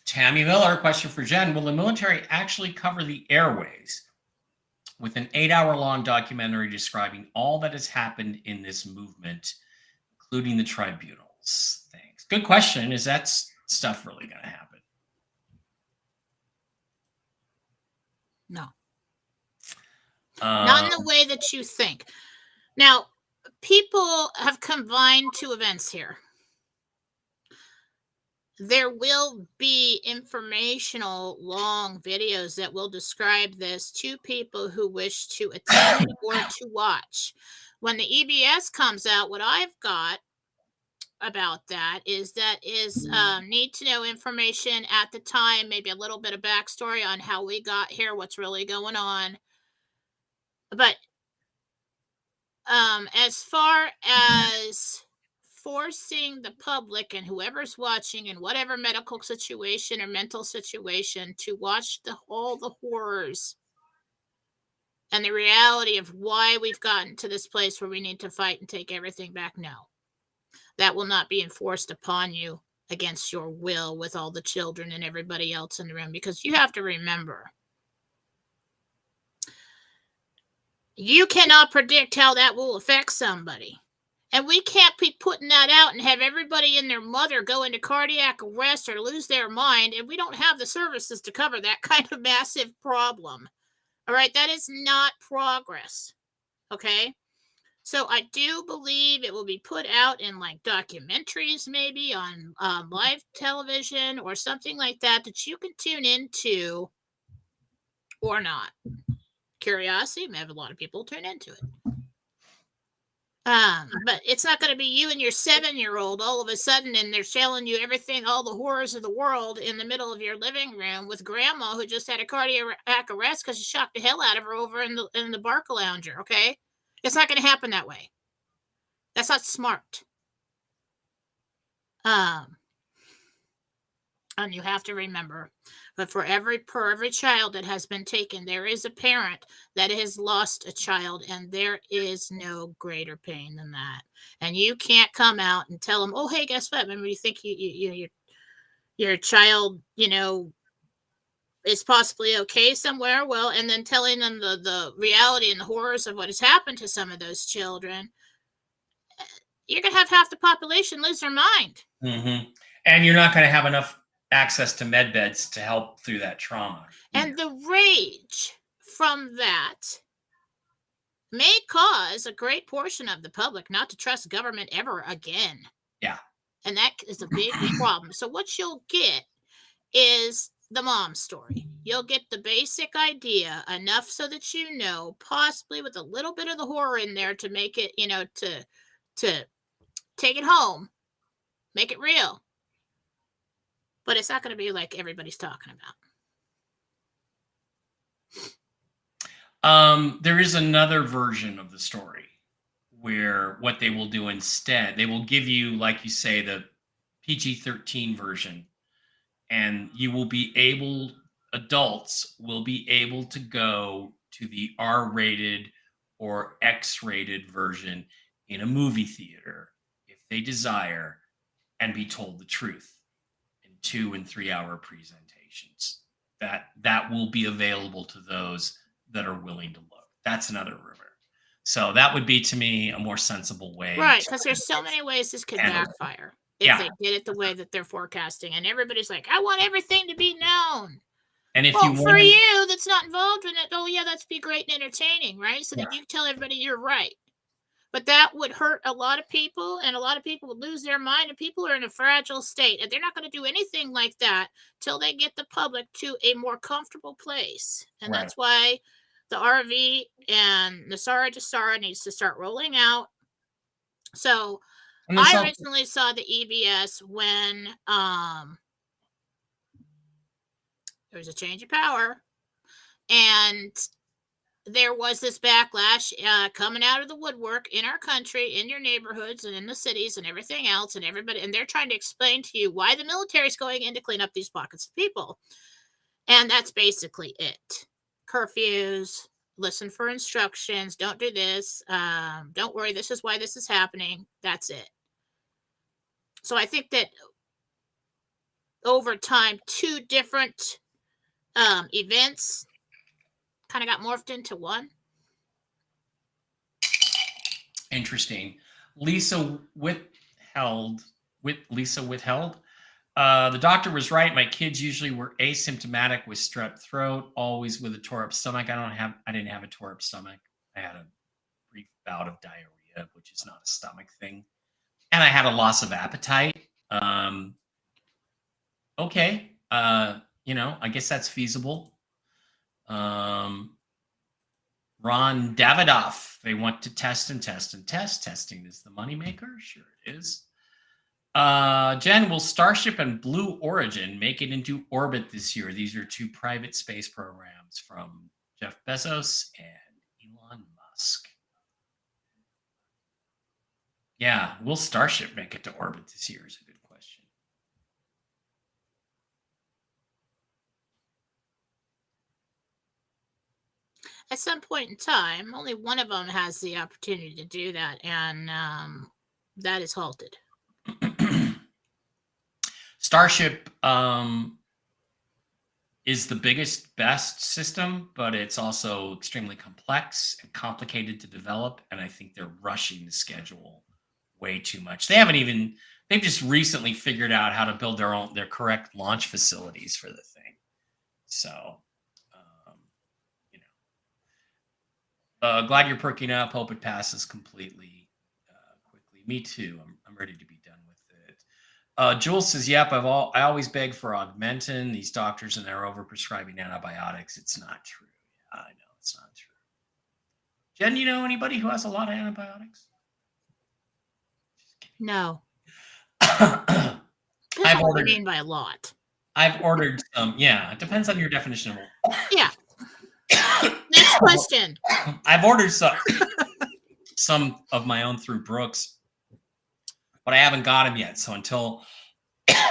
[SPEAKER 1] Tammy Miller, question for Jen. Will the military actually cover the airways with an 8-hour-long documentary describing all that has happened in this movement, including the tribunals? Thanks. Good question. Is that stuff really going to happen?
[SPEAKER 2] No. Not in the way that you think. Now, people have combined two events here. There will be informational long videos that will describe this to people who wish to attend or to watch. When the EBS comes out, what I've got about that is need to know information at the time, maybe a little bit of backstory on how we got here, what's really going on. But as far as forcing the public and whoever's watching in whatever medical situation or mental situation to watch all the horrors and the reality of why we've gotten to this place where we need to fight and take everything back, no. That will not be enforced upon you against your will with all the children and everybody else in the room, because you have to remember, you cannot predict how that will affect somebody. And we can't be putting that out and have everybody and their mother go into cardiac arrest or lose their mind, and we don't have the services to cover that kind of massive problem. All right, that is not progress. Okay? So I do believe it will be put out in like documentaries, maybe on live television or something like that you can tune into or not. Curiosity, may have a lot of people tune into it. But it's not going to be you and your 7-year-old all of a sudden and they're telling you everything, all the horrors of the world in the middle of your living room with grandma who just had a cardiac arrest because you shocked the hell out of her over in the Barca Lounger, okay? It's not going to happen that way. That's not smart. And you have to remember, but for every child that has been taken, there is a parent that has lost a child, and there is no greater pain than that. And you can't come out and tell them, oh, hey, guess what? Remember, you think your child, is possibly okay somewhere. Well, and then telling them the reality and the horrors of what has happened to some of those children, you're going to have half the population lose their mind.
[SPEAKER 1] Mm-hmm. And you're not going to have enough access to med beds to help through that trauma.
[SPEAKER 2] And the rage from that may cause a great portion of the public not to trust government ever again.
[SPEAKER 1] Yeah.
[SPEAKER 2] And that is a big problem. So what you'll get is the mom story. You'll get the basic idea enough so that you know, possibly with a little bit of the horror in there to make it, to take it home, make it real. But it's not going to be like everybody's talking
[SPEAKER 1] about. There is another version of the story where what they will do instead, they will give you, like you say, the PG-13 version, and adults will be able to go to the R-rated or X-rated version in a movie theater if they desire, and be told the truth in 2 and 3 hour presentations. That will be available to those that are willing to look. That's another rumor. So that would be, to me, a more sensible way.
[SPEAKER 2] Right, because there's so many ways this could backfire if they did it the way that they're forecasting. And everybody's like, I want everything to be known.
[SPEAKER 1] And if
[SPEAKER 2] for you that's not involved in it, oh yeah, that's be great and entertaining, right? So that you tell everybody you're right. But that would hurt a lot of people, and a lot of people would lose their mind, and people are in a fragile state, and they're not going to do anything like that till they get the public to a more comfortable place. And that's why the RV and Nasara Jasara needs to start rolling out. So I originally saw the EBS when there was a change of power, and there was this backlash coming out of the woodwork in our country, in your neighborhoods and in the cities and everything else, and everybody, and they're trying to explain to you why the military is going in to clean up these pockets of people. And that's basically it. Curfews, listen for instructions, don't do this, don't worry, this is why this is happening. That's it. So I think that over time, 2 different events kind of got morphed into one.
[SPEAKER 1] Interesting. Lisa withheld. The doctor was right. My kids usually were asymptomatic with strep throat, always with a tore up stomach. I didn't have a tore up stomach. I had a brief bout of diarrhea, which is not a stomach thing. And I had a loss of appetite. Okay. I guess that's feasible. Ron Davidoff, they want to test and test and test. Testing is the moneymaker. Sure it is. Jen, will Starship and Blue Origin make it into orbit this year? These are 2 private space programs from Jeff Bezos and Elon Musk. Yeah, will Starship make it to orbit this year is a good question.
[SPEAKER 2] At some point in time, only one of them has the opportunity to do that, and that is halted.
[SPEAKER 1] Starship is the biggest, best system, but it's also extremely complex and complicated to develop, and I think they're rushing the schedule way too much. They've just recently figured out how to build their correct launch facilities for the thing. So, glad you're perking up. Hope it passes completely quickly. Me too. I'm ready to be done with it. Jules says, "Yep, I always beg for Augmentin. These doctors and they're overprescribing antibiotics. It's not true." Yeah, I know it's not true. Jen, you know anybody who has a lot of antibiotics?
[SPEAKER 2] No. Depends on what you mean by a lot.
[SPEAKER 1] I've ordered some. Yeah, it depends on your definition of.
[SPEAKER 2] Yeah. Next question.
[SPEAKER 1] I've ordered some of my own through Brooks, but I haven't got them yet. So until,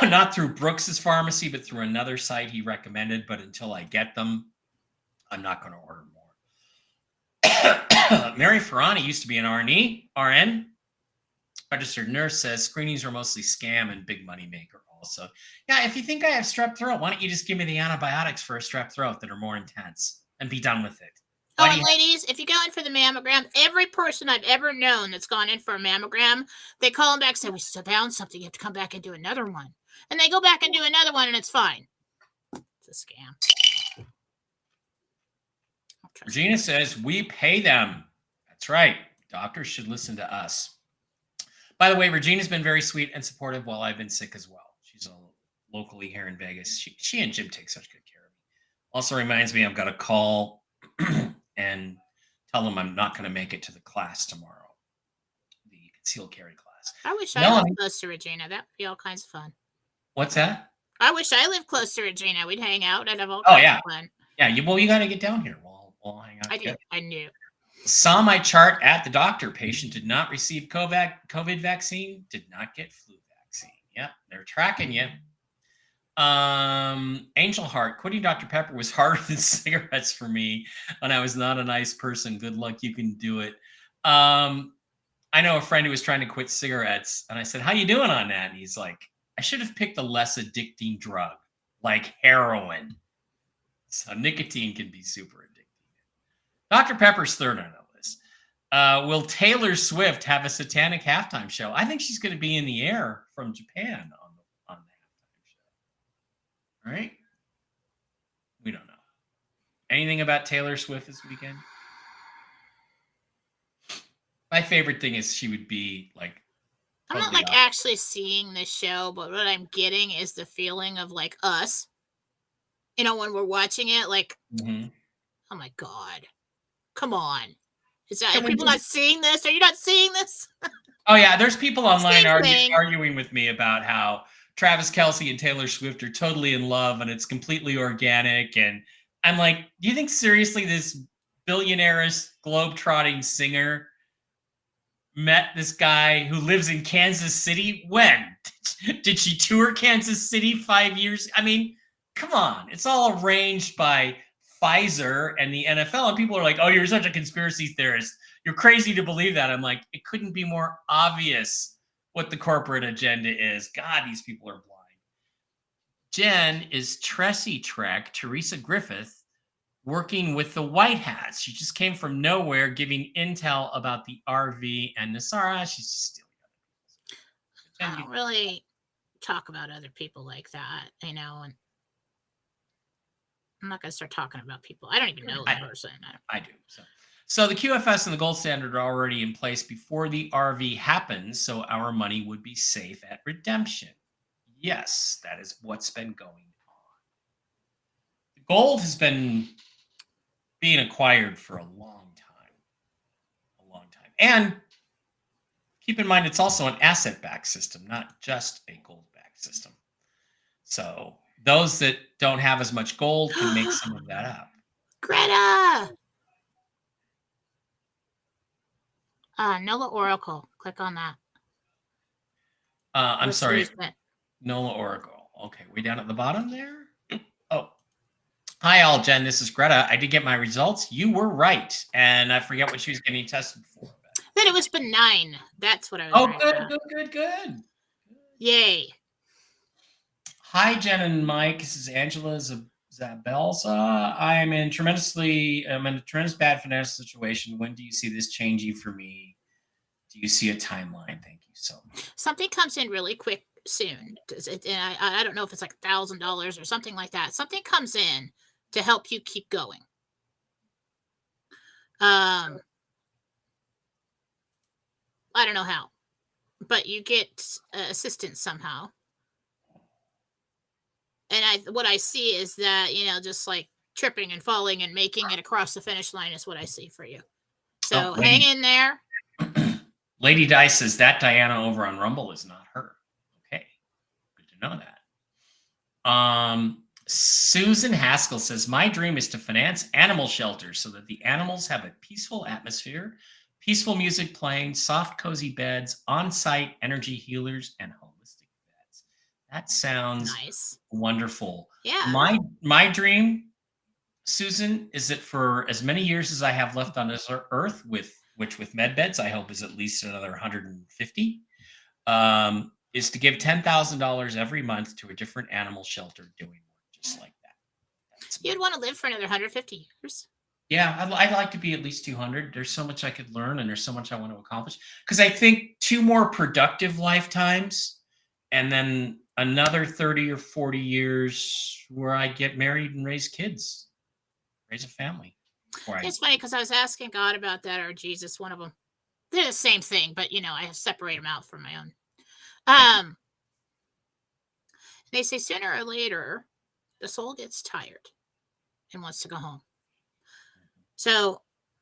[SPEAKER 1] not through Brooks's pharmacy, but through another site he recommended, but until I get them, I'm not going to order more. Mary Ferrani used to be an RN. Registered nurse says screenings are mostly scam and big money maker also. Yeah, if you think I have strep throat, why don't you just give me the antibiotics for a strep throat that are more intense and be done with it?
[SPEAKER 2] And ladies, if you go in for the mammogram, every person I've ever known that's gone in for a mammogram, they call them back and say, we found something. You have to come back and do another one. And they go back and do another one, and it's fine. It's a scam.
[SPEAKER 1] Regina says, we pay them. That's right. Doctors should listen to us. By the way, Regina's been very sweet and supportive while I've been sick as well. She's a locally here in Vegas. She and Jim take such good care of me. Also reminds me I've got to call and tell them I'm not going to make it to the class tomorrow, the concealed carry class.
[SPEAKER 2] I wish I lived
[SPEAKER 1] Melanie,
[SPEAKER 2] close to Regina. That would be all kinds of fun.
[SPEAKER 1] what's that?
[SPEAKER 2] I wish I lived close to Regina. We'd hang out and have all
[SPEAKER 1] Oh
[SPEAKER 2] kinds
[SPEAKER 1] yeah,
[SPEAKER 2] of fun.
[SPEAKER 1] yeah. You got to get down here. We'll hang out
[SPEAKER 2] I
[SPEAKER 1] together.
[SPEAKER 2] do. I knew.
[SPEAKER 1] Saw my chart at the doctor. Patient did not receive COVID vaccine. Did not get flu vaccine. Yep, they're tracking you. Angel Heart, quitting Dr. Pepper was harder than cigarettes for me when I was not a nice person. Good luck, you can do it. I know a friend who was trying to quit cigarettes, and I said, "How you doing on that?" And he's like, "I should have picked a less addicting drug, like heroin." So nicotine can be super addicting. Dr. Pepper's third on the list. Will Taylor Swift have a satanic halftime show? I think she's going to be in the air from Japan on the halftime show. Right? We don't know. Anything about Taylor Swift this weekend? My favorite thing is she would be like.
[SPEAKER 2] I'm not
[SPEAKER 1] totally
[SPEAKER 2] like
[SPEAKER 1] off.
[SPEAKER 2] actually seeing this show, but what I'm getting is the feeling of like us. You know, when we're watching it, like, oh my God, come on. Is that,
[SPEAKER 1] Can
[SPEAKER 2] are
[SPEAKER 1] we
[SPEAKER 2] people
[SPEAKER 1] just-
[SPEAKER 2] not seeing this? Are you not seeing this?
[SPEAKER 1] Oh yeah, there's people online
[SPEAKER 2] Same thing.
[SPEAKER 1] arguing with me about how Travis Kelce and Taylor Swift are totally in love and it's completely organic. And I'm like, do you think seriously this billionaire-ish globe-trotting singer met this guy who lives in Kansas City? When? Did she tour Kansas City 5 years? I mean, come on. It's all arranged by Pfizer and the NFL. And people are like, oh, you're such a conspiracy theorist. You're crazy to believe that. I'm like, it couldn't be more obvious what the corporate agenda is. God, these people are blind. Jen is Tressie Trek, Teresa Griffith, working with the White Hats. She just came from nowhere giving intel about the RV and Nasara. She's just stealing other
[SPEAKER 2] I don't really talk about other people like that, you know, and I'm not going to start talking about people. I don't even know that person.
[SPEAKER 1] I do. So the QFS and the gold standard are already in place before the RV happens, so our money would be safe at redemption. Yes, that is what's been going on. The gold has been being acquired for a long time. A long time. And keep in mind, it's also an asset-backed system, not just a gold-backed system. So those that don't have as much gold can make some of that up.
[SPEAKER 2] Greta! Nola Oracle. Click on that.
[SPEAKER 1] I'm sorry. Nola Oracle. Okay, way down at the bottom there. Oh. Hi, all. Jen, this is Greta. I did get my results. You were right. And I forget what she was getting tested for.
[SPEAKER 2] That it was benign. That's what I was
[SPEAKER 1] right
[SPEAKER 2] about.
[SPEAKER 1] Good.
[SPEAKER 2] Yay.
[SPEAKER 1] Hi, Jen and Mike. This is Angela Zabelza. I'm in a tremendous bad financial situation. When do you see this changing for me? Do you see a timeline? Thank you so much.
[SPEAKER 2] Something comes in really quick soon. And I don't know if it's like $1,000 or something like that. Something comes in to help you keep going. I don't know how, but you get assistance somehow. And what I see is that, you know, just like tripping and falling and making it across the finish line is what I see for you. So hang in there.
[SPEAKER 1] Lady Dice says that Diana over on Rumble is not her. Okay, good to know that. Susan Haskell says, my dream is to finance animal shelters so that the animals have a peaceful atmosphere, peaceful music playing, soft, cozy beds, on-site energy healers, and holistic beds. That sounds
[SPEAKER 2] nice.
[SPEAKER 1] Wonderful.
[SPEAKER 2] Yeah.
[SPEAKER 1] My dream, Susan, is that for as many years as I have left on this earth, with med beds, I hope is at least another 150, is to give $10,000 every month to a different animal shelter doing work just like that.
[SPEAKER 2] You'd want to live for another 150 years.
[SPEAKER 1] Yeah, I'd like to be at least 200. There's so much I could learn, and there's so much I want to accomplish. Because I think 2 more productive lifetimes, and then another 30 or 40 years where I get married and raise kids, raise a family.
[SPEAKER 2] It's funny because I was asking God about that, or Jesus, one of them. They're the same thing, but, you know, I separate them out from my own. They say sooner or later, the soul gets tired and wants to go home. So,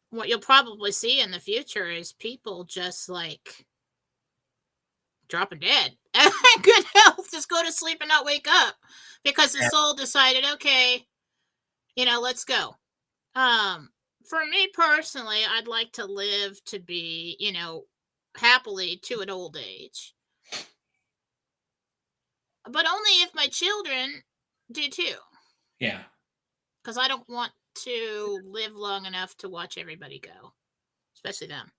[SPEAKER 2] what you'll probably see in the future is people just like dropping dead. Good health, just go to sleep and not wake up because the soul decided, okay, let's go. For me personally, I'd like to live to be, happily to an old age. But only if my children do too.
[SPEAKER 1] Yeah.
[SPEAKER 2] Because I don't want to live long enough to watch everybody go, especially them.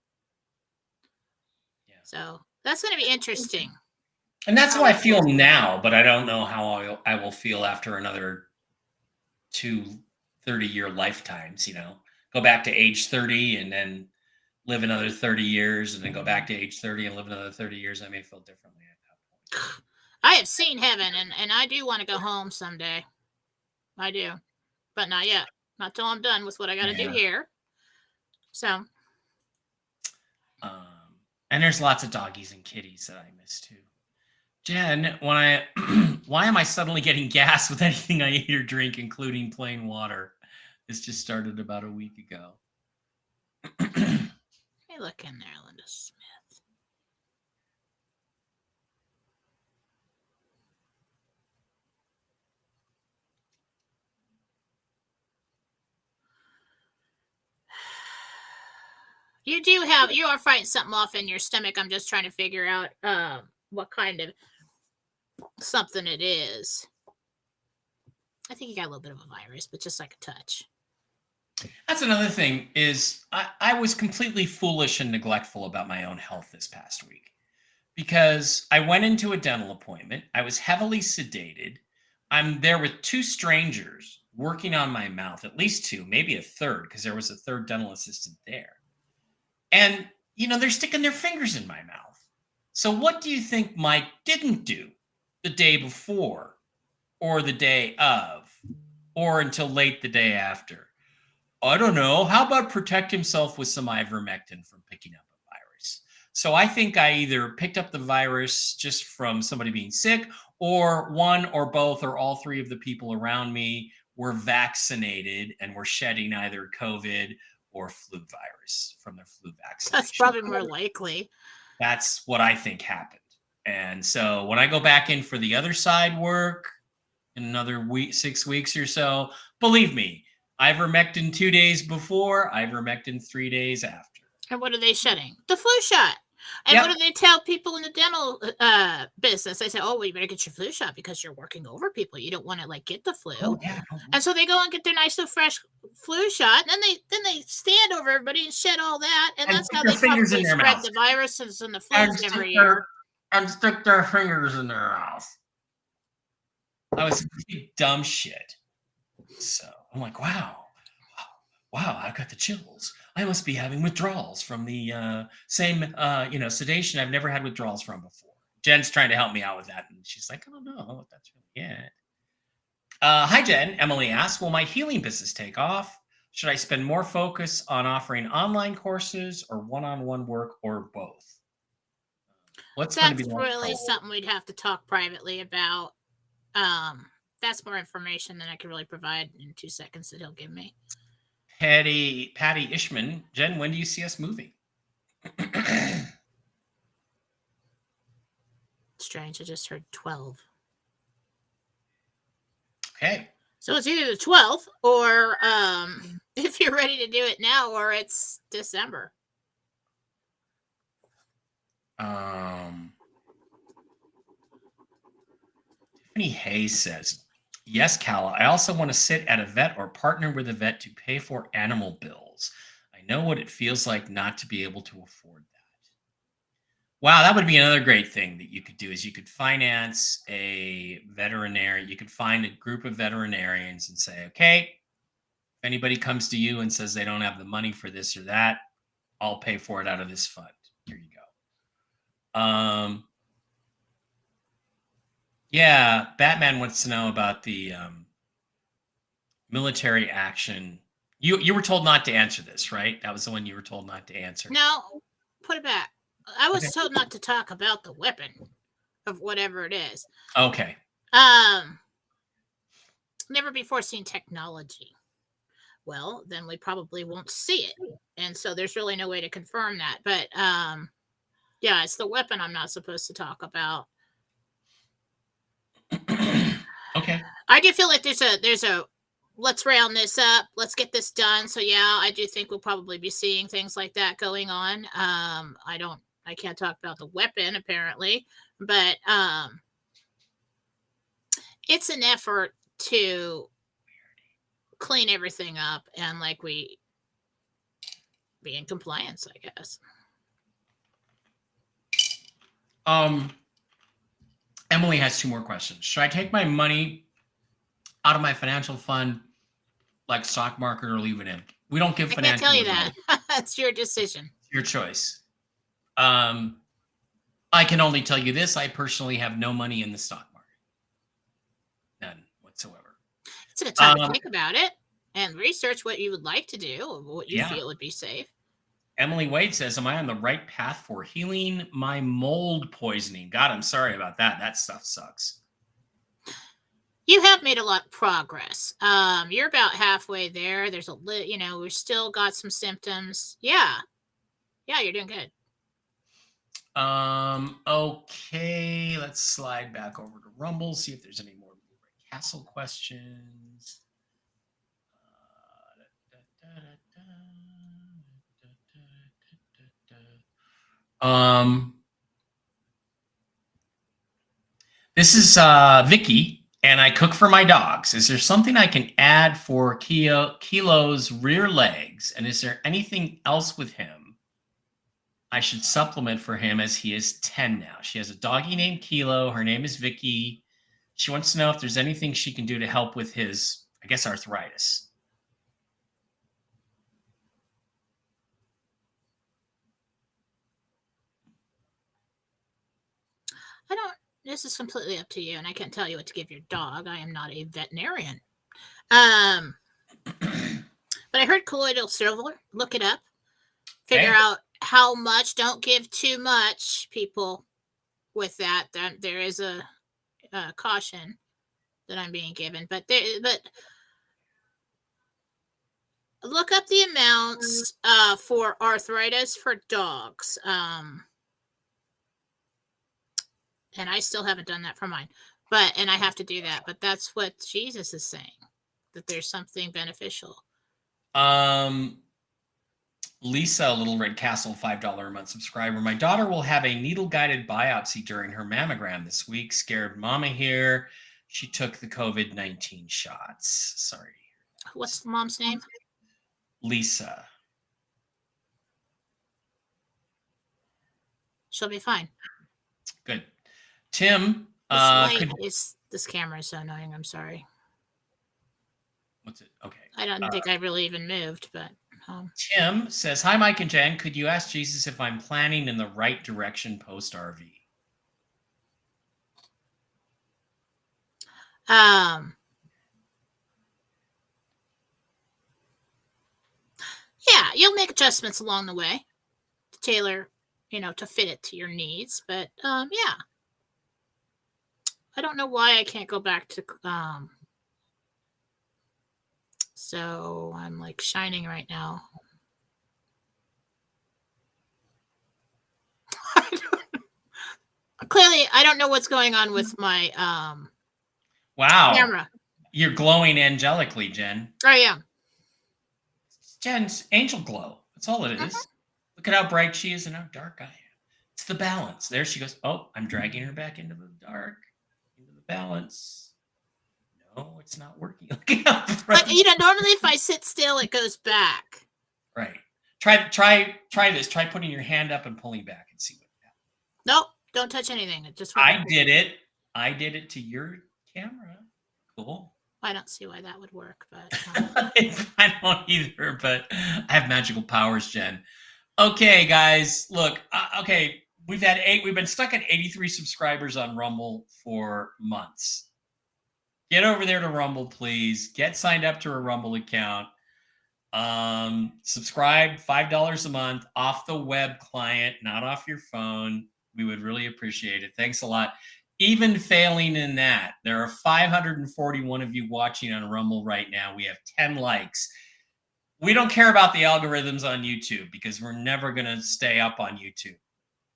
[SPEAKER 1] Yeah.
[SPEAKER 2] So that's going to be interesting.
[SPEAKER 1] And that's how I feel now, but I don't know how I will feel after another 2 30-year lifetimes, Go back to age 30 and then live another 30 years and then go back to age 30 and live another 30 years. I may feel differently at that point.
[SPEAKER 2] I have seen heaven and I do want to go home someday. I do. But not yet. Not till I'm done with what I got to do here. So.
[SPEAKER 1] And there's lots of doggies and kitties that I miss too. Jen, why am I suddenly getting gas with anything I eat or drink, including plain water? This just started about a week ago.
[SPEAKER 2] Hey, look in there, Linda Smith. You are fighting something off in your stomach. I'm just trying to figure out what kind of something it is. I think you got a little bit of a virus, but just like a touch.
[SPEAKER 1] That's another thing is I was completely foolish and neglectful about my own health this past week because I went into a dental appointment. I was heavily sedated. I'm there with 2 strangers working on my mouth, at least 2, maybe a third, because there was a third dental assistant there. And, they're sticking their fingers in my mouth. So what do you think Mike didn't do the day before or the day of or until late the day after? I don't know. How about protect himself with some ivermectin from picking up a virus? So I think I either picked up the virus just from somebody being sick, or one or both or all 3 of the people around me were vaccinated and were shedding either COVID or flu virus from their flu vaccination.
[SPEAKER 2] That's probably more likely.
[SPEAKER 1] That's what I think happened. And so when I go back in for the other side work in another 6 weeks or so, believe me, ivermectin 2 days before, ivermectin 3 days after.
[SPEAKER 2] And what are they shedding? The flu shot. And what do they tell people in the dental business? They say, oh, well, you better get your flu shot because you're working over people. You don't want to get the flu.
[SPEAKER 1] Oh, yeah.
[SPEAKER 2] And so they go and get their nice little fresh flu shot. And then they stand over everybody and shed all that. And that's how they probably spread the viruses and the flus every year.
[SPEAKER 1] And stick their fingers in their mouth. That was pretty dumb shit. So I'm like, wow, I've got the chills. I must be having withdrawals from the same, sedation I've never had withdrawals from before. Jen's trying to help me out with that. And she's like, I don't know what that's really it. Hi, Jen. Emily asks, will my healing business take off? Should I spend more focus on offering online courses or one-on-one work or both?
[SPEAKER 2] That's really something we'd have to talk privately about. That's more information than I could really provide in 2 seconds that he'll give me.
[SPEAKER 1] Patty Ishman, Jen, when do you see us moving?
[SPEAKER 2] Strange, I just heard 12.
[SPEAKER 1] Okay.
[SPEAKER 2] So it's either the 12th or if you're ready to do it now, or it's December.
[SPEAKER 1] Tiffany Hayes says, yes, Cal, I also want to sit at a vet or partner with a vet to pay for animal bills. I know what it feels like not to be able to afford that. Wow, that would be another great thing that you could do is you could finance a veterinarian. You could find a group of veterinarians and say, okay, if anybody comes to you and says they don't have the money for this or that, I'll pay for it out of this fund. Here you go. Yeah, Batman wants to know about the military action. You were told not to answer this, right? That was the one you were told not to answer.
[SPEAKER 2] No, put it back. I was told not to talk about the weapon of whatever it is.
[SPEAKER 1] Okay.
[SPEAKER 2] Um, never before seen technology. Well, then we probably won't see it. And so there's really no way to confirm that. But yeah, it's the weapon I'm not supposed to talk about.
[SPEAKER 1] Okay.
[SPEAKER 2] I do feel like there's a let's round this up, let's get this done. So yeah, I do think we'll probably be seeing things like that going on. I can't talk about the weapon apparently, but it's an effort to clean everything up and like we be in compliance, I guess.
[SPEAKER 1] Emily has 2 more questions. Should I take my money out of my financial fund, like stock market, or leave it in? We don't give
[SPEAKER 2] I can't
[SPEAKER 1] financial
[SPEAKER 2] tell you
[SPEAKER 1] advice.
[SPEAKER 2] that. That's your decision.
[SPEAKER 1] It's your choice. I can only tell you this: I personally have no money in the stock market, none whatsoever.
[SPEAKER 2] It's a good time to think about it and research what you would like to do or what you
[SPEAKER 1] Yeah.
[SPEAKER 2] feel would be safe.
[SPEAKER 1] Emily Wade says, "Am I on the right path for healing my mold poisoning?" God, I'm sorry about that. That stuff sucks.
[SPEAKER 2] You have made a lot of progress. You're about halfway there. There's we've still got some symptoms. Yeah. Yeah, you're doing good.
[SPEAKER 1] Okay, let's slide back over to Rumble, see if there's any more Castle questions. This is Vicky, and I cook for my dogs. Is there something I can add for Kilo's rear legs? And is there anything else with him I should supplement for him, as he is 10 now? She has a doggy named Kilo. Her name is Vicky. She wants to know if there's anything she can do to help with his, I guess, arthritis.
[SPEAKER 2] This is completely up to you, and I can't tell you what to give your dog. I am not a veterinarian. But I heard colloidal silver. Look it up. Figure out how much. Don't give too much, people, with that. There is a caution that I'm being given. But look up the amounts for arthritis for dogs. And I still haven't done that for mine. And I have to do that. But that's what Jesus is saying, that there's something beneficial.
[SPEAKER 1] Lisa, Little Red Castle, $5 a month subscriber. My daughter will have a needle-guided biopsy during her mammogram this week. Scared mama here. She took the COVID-19 shots. Sorry.
[SPEAKER 2] What's the mom's name?
[SPEAKER 1] Lisa.
[SPEAKER 2] She'll be fine.
[SPEAKER 1] Good. Tim,
[SPEAKER 2] this camera is so annoying. I'm sorry.
[SPEAKER 1] What's it? Okay.
[SPEAKER 2] I don't think I really even moved, but.
[SPEAKER 1] Tim says, "Hi, Mike and Jen. Could you ask Jesus if I'm planning in the right direction post RV?"
[SPEAKER 2] Yeah, you'll make adjustments along the way to tailor, to fit it to your needs. But yeah, I don't know why I can't go back to. So I'm like shining right now. Clearly, I don't know what's going on with my
[SPEAKER 1] wow
[SPEAKER 2] camera.
[SPEAKER 1] You're glowing angelically, Jen.
[SPEAKER 2] I am.
[SPEAKER 1] Jen's angel glow. That's all it is. Mm-hmm. Look at how bright she is and how dark I am. It's the balance. There she goes. Oh, I'm dragging her back into the dark, into the balance. No, it's not working.
[SPEAKER 2] But normally if I sit still, it goes back.
[SPEAKER 1] Right. Try this. Try putting your hand up and pulling back and see what happens.
[SPEAKER 2] Nope. Don't touch anything. It just.
[SPEAKER 1] I did it. I did it to your camera. Cool.
[SPEAKER 2] I don't see why that would work, but
[SPEAKER 1] I don't either. But I have magical powers, Jen. Okay, guys. Look. Okay, we've been stuck at 83 subscribers on Rumble for months. Get over there to Rumble, please. Get signed up to a Rumble account. Subscribe, $5 a month off the web client, not off your phone. We would really appreciate it. Thanks a lot. even failing in that, there are 541 of you watching on Rumble right now. We have 10 likes. We don't care about the algorithms on YouTube because we're never going to stay up on YouTube.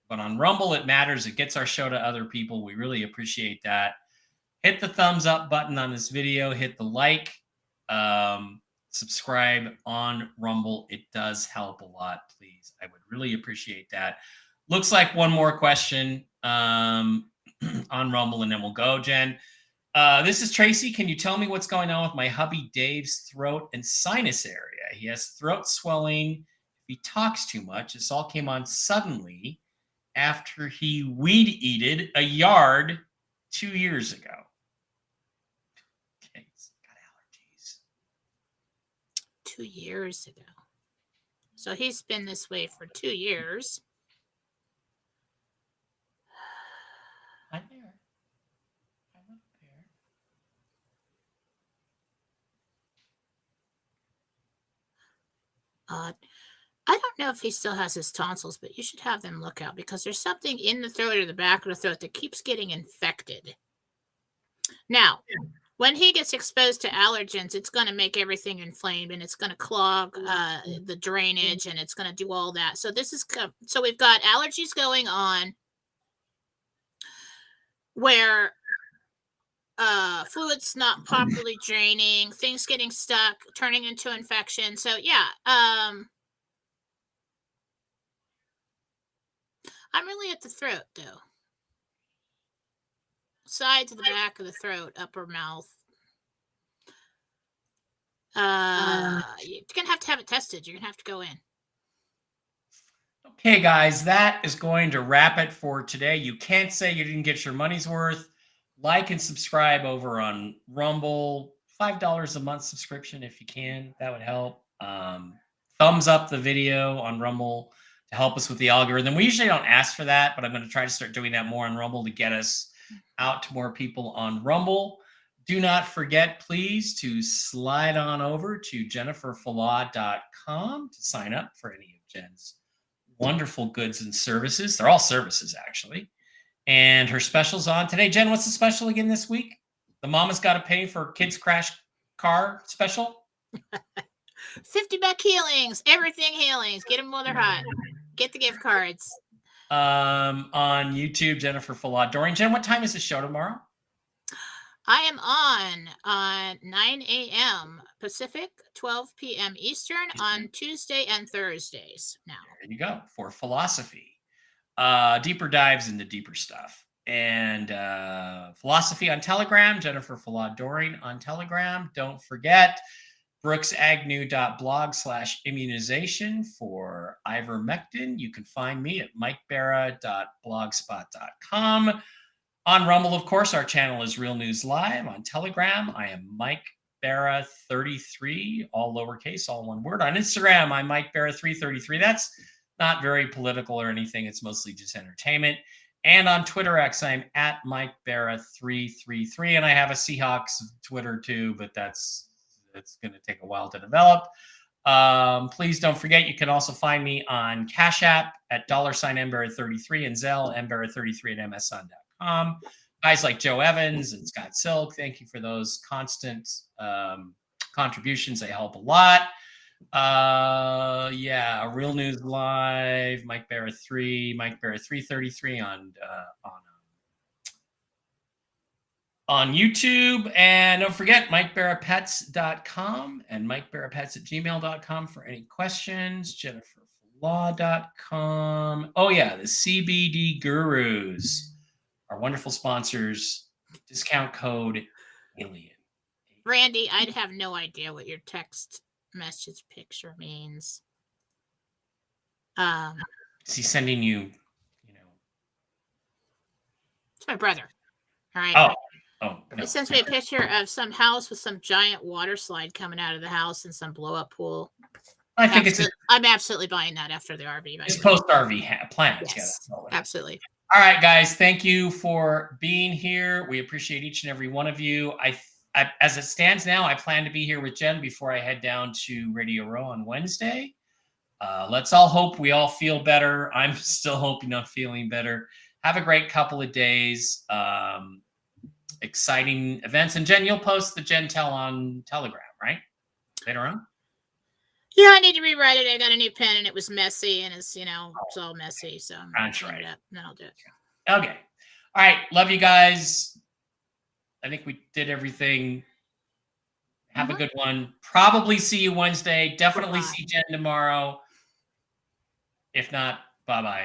[SPEAKER 1] But on Rumble, it matters. It gets our show to other people. We really appreciate that. Hit the thumbs up button on this video. Hit the like. Subscribe on Rumble. It does help a lot, please. I would really appreciate that. Looks like one more question on Rumble, and then we'll go, Jen. This is Tracy. Can you tell me what's going on with my hubby Dave's throat and sinus area? He has throat swelling. If he talks too much, this all came on suddenly after he weed-eated a yard 2 years ago. Okay, he's got allergies.
[SPEAKER 2] 2 years ago. So he's been this way for 2 years.
[SPEAKER 1] Hi there. I'm up there.
[SPEAKER 2] I don't know if he still has his tonsils, but you should have them look out because there's something in the throat or the back of the throat that keeps getting infected. Now, when he gets exposed to allergens, it's going to make everything inflamed and it's going to clog the drainage and it's going to do all that. So we've got allergies going on where fluid's not properly draining, things getting stuck, turning into infection. So yeah, I'm really at the throat though. Side to the back of the throat, upper mouth. You're gonna have to have it tested. You're gonna have to go in.
[SPEAKER 1] Okay, guys, that is going to wrap it for today. You can't say you didn't get your money's worth. Like and subscribe over on Rumble. $5 a month subscription if you can. That would help. Thumbs up the video on Rumble to help us with the algorithm. We usually don't ask for that, but I'm going to try to start doing that more on Rumble to get us out to more people on Rumble. Do not forget, please, to slide on over to jenniferfallah.com to sign up for any of Jen's wonderful goods and services. They're all services, actually. And her special's on today. Jen, what's the special again this week? The mama's got to pay for kids crash car special.
[SPEAKER 2] 50 buck healings, everything healings. Get them while they're hot. Get the gift cards.
[SPEAKER 1] On YouTube, Jennifer Fallah. Dorian, Jen, what time is the show tomorrow?
[SPEAKER 2] I am on 9 a.m. Pacific, 12 p.m. Eastern on Tuesday and Thursdays now.
[SPEAKER 1] There you go, for philosophy. Deeper dives into deeper stuff. And philosophy on Telegram, Jennifer Fallah Dorian on Telegram. Don't forget, brooksagnew.blog/immunization for ivermectin. You can find me at mikebera.blogspot.com. On Rumble, of course, our channel is Real News Live. On Telegram, I am Mike Bera 33, all lowercase, all one word. On Instagram, I'm Mike Bera 333. That's not very political or anything. It's mostly just entertainment. And on Twitter X, I'm at Mike Bera 333. And I have a Seahawks Twitter too, but it's going to take a while to develop. Please don't forget, you can also find me on CashApp at $mbera33 and Zelle mbera33 at mson.com. Guys like Joe Evans and Scott Silk, thank you for those constant contributions. They help a lot. Real News Live, Mike Bera 3, Mike Bera 333 on YouTube. And don't forget, MikeBeraPets.com and MikeBeraPets@gmail.com for any questions. JenniferFallah.com. Oh yeah, the CBD Gurus. Our wonderful sponsors, discount code ALIEN.
[SPEAKER 2] Randy, I'd have no idea what your text message picture means.
[SPEAKER 1] Is he sending you,
[SPEAKER 2] It's my brother. All right.
[SPEAKER 1] Oh, no.
[SPEAKER 2] He sends me a picture of some house with some giant water slide coming out of the house and some blow up pool.
[SPEAKER 1] I think
[SPEAKER 2] I'm absolutely buying that after the RV.
[SPEAKER 1] It's post RV plans.
[SPEAKER 2] Yes, absolutely.
[SPEAKER 1] All right, guys. Thank you for being here. We appreciate each and every one of you. I as it stands now, I plan to be here with Jen before I head down to Radio Row on Wednesday. Let's all hope we all feel better. I'm still hoping I'm feeling better. have a great couple of days. Exciting events. And Jen, you'll post the Jentel on Telegram, right? Later on?
[SPEAKER 2] Yeah, I need to rewrite it. I got a new pen and it was messy, and it's it's all messy. So I'm gonna
[SPEAKER 1] That's
[SPEAKER 2] clean
[SPEAKER 1] right.
[SPEAKER 2] it up and then I'll do it.
[SPEAKER 1] Okay. All right. Love you guys. I think we did everything. Have a good one. Probably see you Wednesday. Definitely
[SPEAKER 2] Bye-bye.
[SPEAKER 1] see Jen tomorrow. If not, bye-bye.